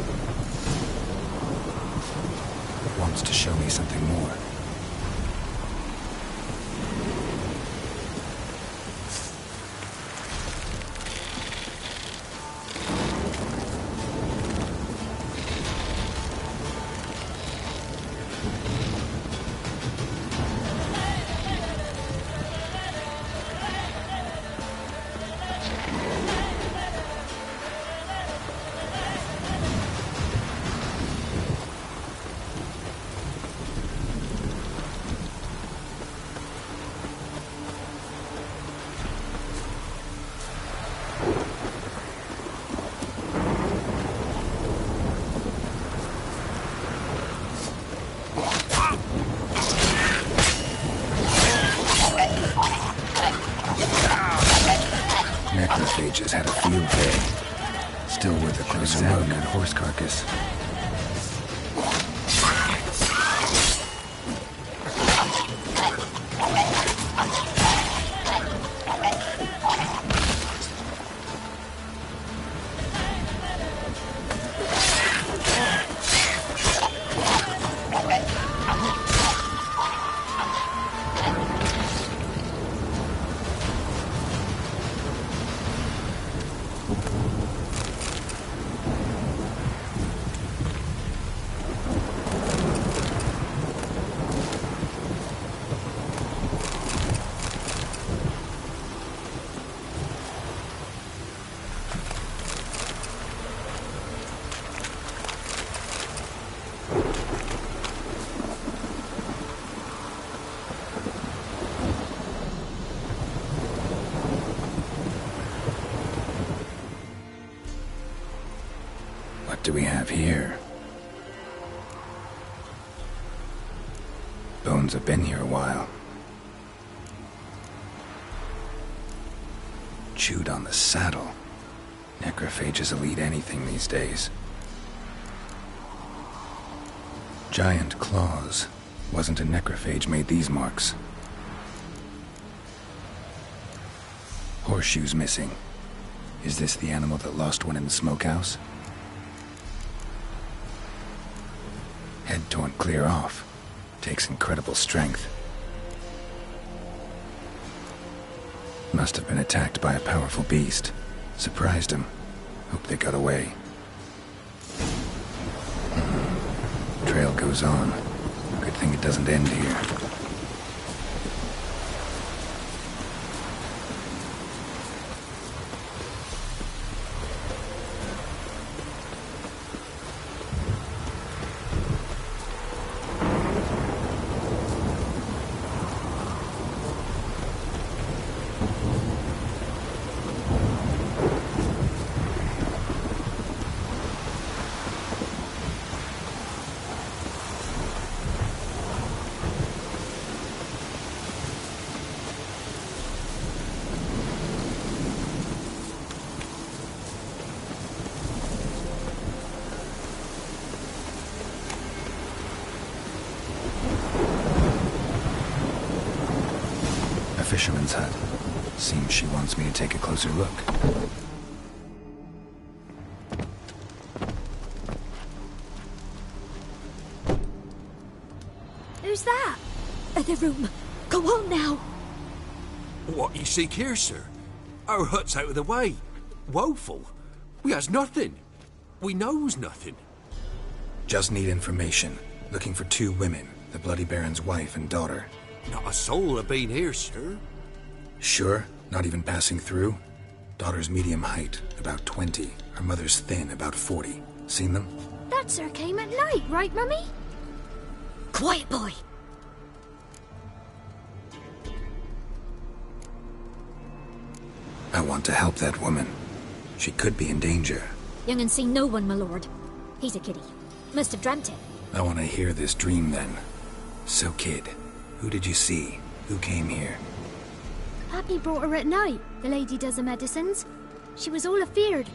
Speaker 4: Wants to show me something more. Necrophages had a field day. Still worth a closer look at horse carcass. What do we have here? Bones have been here a while. chewed on the saddle. Necrophages will eat anything these days. Giant claws. Wasn't a necrophage made these marks. Horseshoes missing. Is this the animal that lost one in the smokehouse? Head torn clear off. Takes incredible strength. Must have been attacked by a powerful beast. Surprised him. Hope they got away. Trail goes on. Good thing it doesn't end here. Fisherman's hut. Seems she wants me to take a closer look.
Speaker 20: Who's that? The room. Go on now.
Speaker 21: What you seek here, sir? Our hut's out of the way. Woeful. We has nothing. We knows nothing.
Speaker 4: Just need information. Looking for 2 women, the Bloody Baron's wife and daughter.
Speaker 21: Not a soul have been here, sir.
Speaker 4: Sure? Not even passing through? Daughter's medium height, about 20. Her mother's thin, about 40. Seen them?
Speaker 20: That sir came at night, right, Mummy? Quiet, boy.
Speaker 4: I want to help that woman. She could be in danger.
Speaker 20: Young and seen no one, my lord. He's a kiddie. Must have dreamt it.
Speaker 4: I want to hear this dream then. So, kid, who did you see? Who came here?
Speaker 20: Pappy brought her at night. The lady does the medicines. She was all afeared.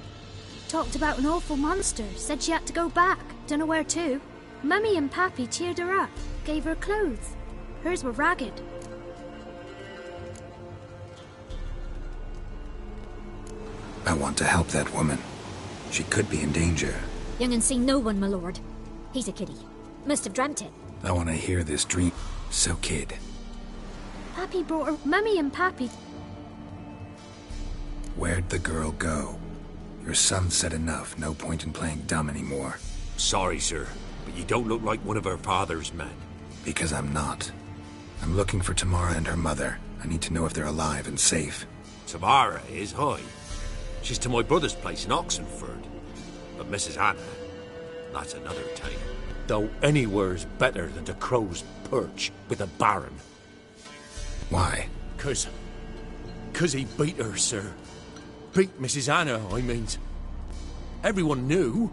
Speaker 20: Talked about an awful monster. Said she had to go back. Dunno where to. Mummy and Pappy cheered her up. Gave her clothes. Hers were ragged.
Speaker 4: I want to help that woman. She could be in danger.
Speaker 20: Young and seen no one, my lord. He's a kiddie. Must have dreamt it.
Speaker 4: I want to hear this dream. So, kid.
Speaker 20: Pappy brought her... Mummy and Pappy...
Speaker 4: Where'd the girl go? Your son said enough. No point in playing dumb anymore.
Speaker 21: Sorry, sir, but you don't look like one of her father's men.
Speaker 4: Because I'm not. I'm looking for Tamara and her mother. I need to know if they're alive and safe.
Speaker 21: Tamara is, hi. She's to my brother's place in Oxenford. But Mrs. Anna, that's another tale. Though anywhere's better than the Crow's Perch with a baron.
Speaker 4: Why?
Speaker 21: 'Cause he beat her, sir. Beat Mrs. Anna, I mean. Everyone knew,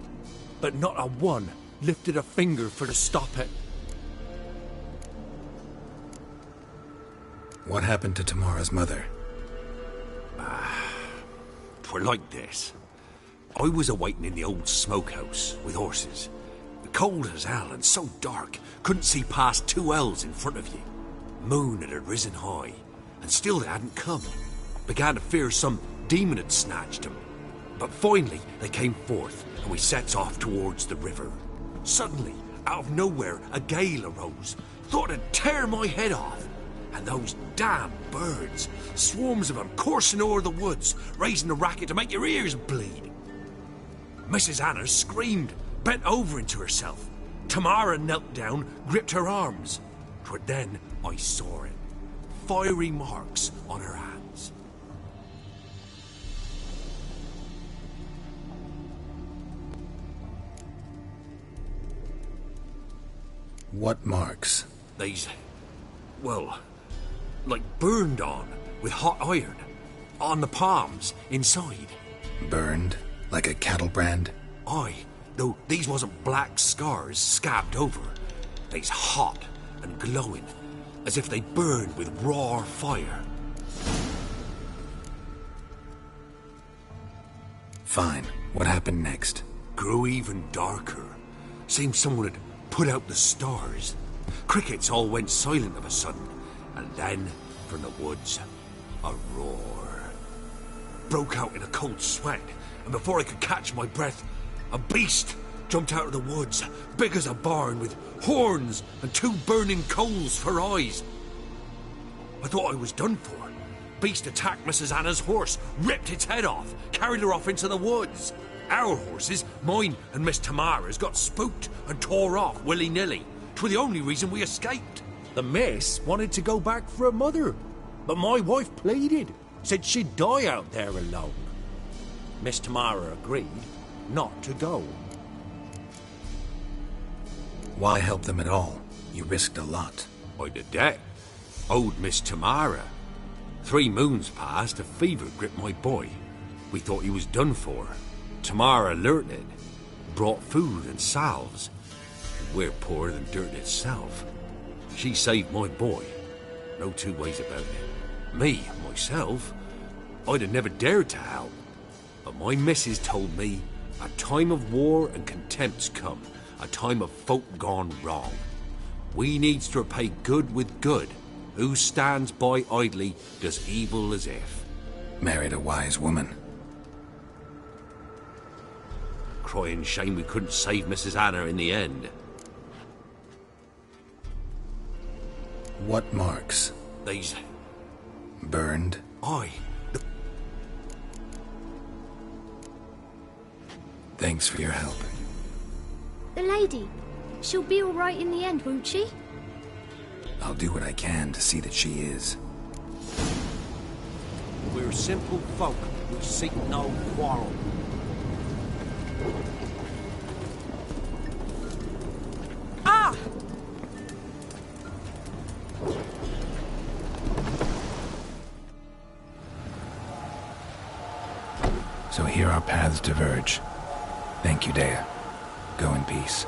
Speaker 21: but not a one lifted a finger for to stop it.
Speaker 4: What happened to Tamara's mother?
Speaker 21: Twere like this. I was awaiting in the old smokehouse with horses. Cold as hell and so dark, couldn't see past 2 ells in front of you. Moon had risen high, and still they hadn't come. Began to fear some demon had snatched them. But finally they came forth, and we sets off towards the river. Suddenly, out of nowhere, a gale arose. Thought it'd tear my head off. And those damn birds, swarms of them coursing o'er the woods, raising a racket to make your ears bleed. Mrs. Anna screamed, bent over into herself. Tamara knelt down, gripped her arms. 'Twere then I saw it. Fiery marks on her hands.
Speaker 4: What marks?
Speaker 21: These, well, like burned on with hot iron. On the palms, inside.
Speaker 4: Burned? Like a cattle brand?
Speaker 21: Aye, though these wasn't black scars scabbed over. They's hot and glowing, as if they burned with raw fire.
Speaker 4: Fine. What happened next?
Speaker 21: Grew even darker. Seemed someone had put out the stars. Crickets all went silent of a sudden, and then, from the woods, a roar. Broke out in a cold sweat, and before I could catch my breath, a beast jumped out of the woods, big as a barn, with horns and 2 burning coals for eyes. I thought I was done for. Beast attacked Mrs. Anna's horse, ripped its head off, carried her off into the woods. Our horses, mine and Miss Tamara's, got spooked and tore off willy-nilly. 'Twas the only reason we escaped.
Speaker 15: The miss wanted to go back for her mother, but my wife pleaded, said she'd die out there alone. Miss Tamara agreed not to go.
Speaker 4: Why help them at all? You risked a lot.
Speaker 21: I'd a debt. Owed Miss Tamara. 3 moons passed, a fever gripped my boy. We thought he was done for. Tamara learnt it, brought food and salves. We're poorer than dirt itself. She saved my boy. No 2 ways about it. Me, myself, I'd have never dared to help. But my missus told me a time of war and contempt's come. A time of folk gone wrong. We needs to repay good with good. Who stands by idly does evil as if.
Speaker 4: Married a wise woman.
Speaker 21: Crying shame we couldn't save Mrs. Anna in the end.
Speaker 4: What marks?
Speaker 21: These...
Speaker 4: Burned?
Speaker 21: Aye.
Speaker 4: Thanks for your help.
Speaker 20: The lady. She'll be all right in the end, won't she?
Speaker 4: I'll do what I can to see that she is.
Speaker 15: We're simple folk. We seek no quarrel.
Speaker 9: Ah!
Speaker 4: So here our paths diverge. Thank you, Dea. Go in peace.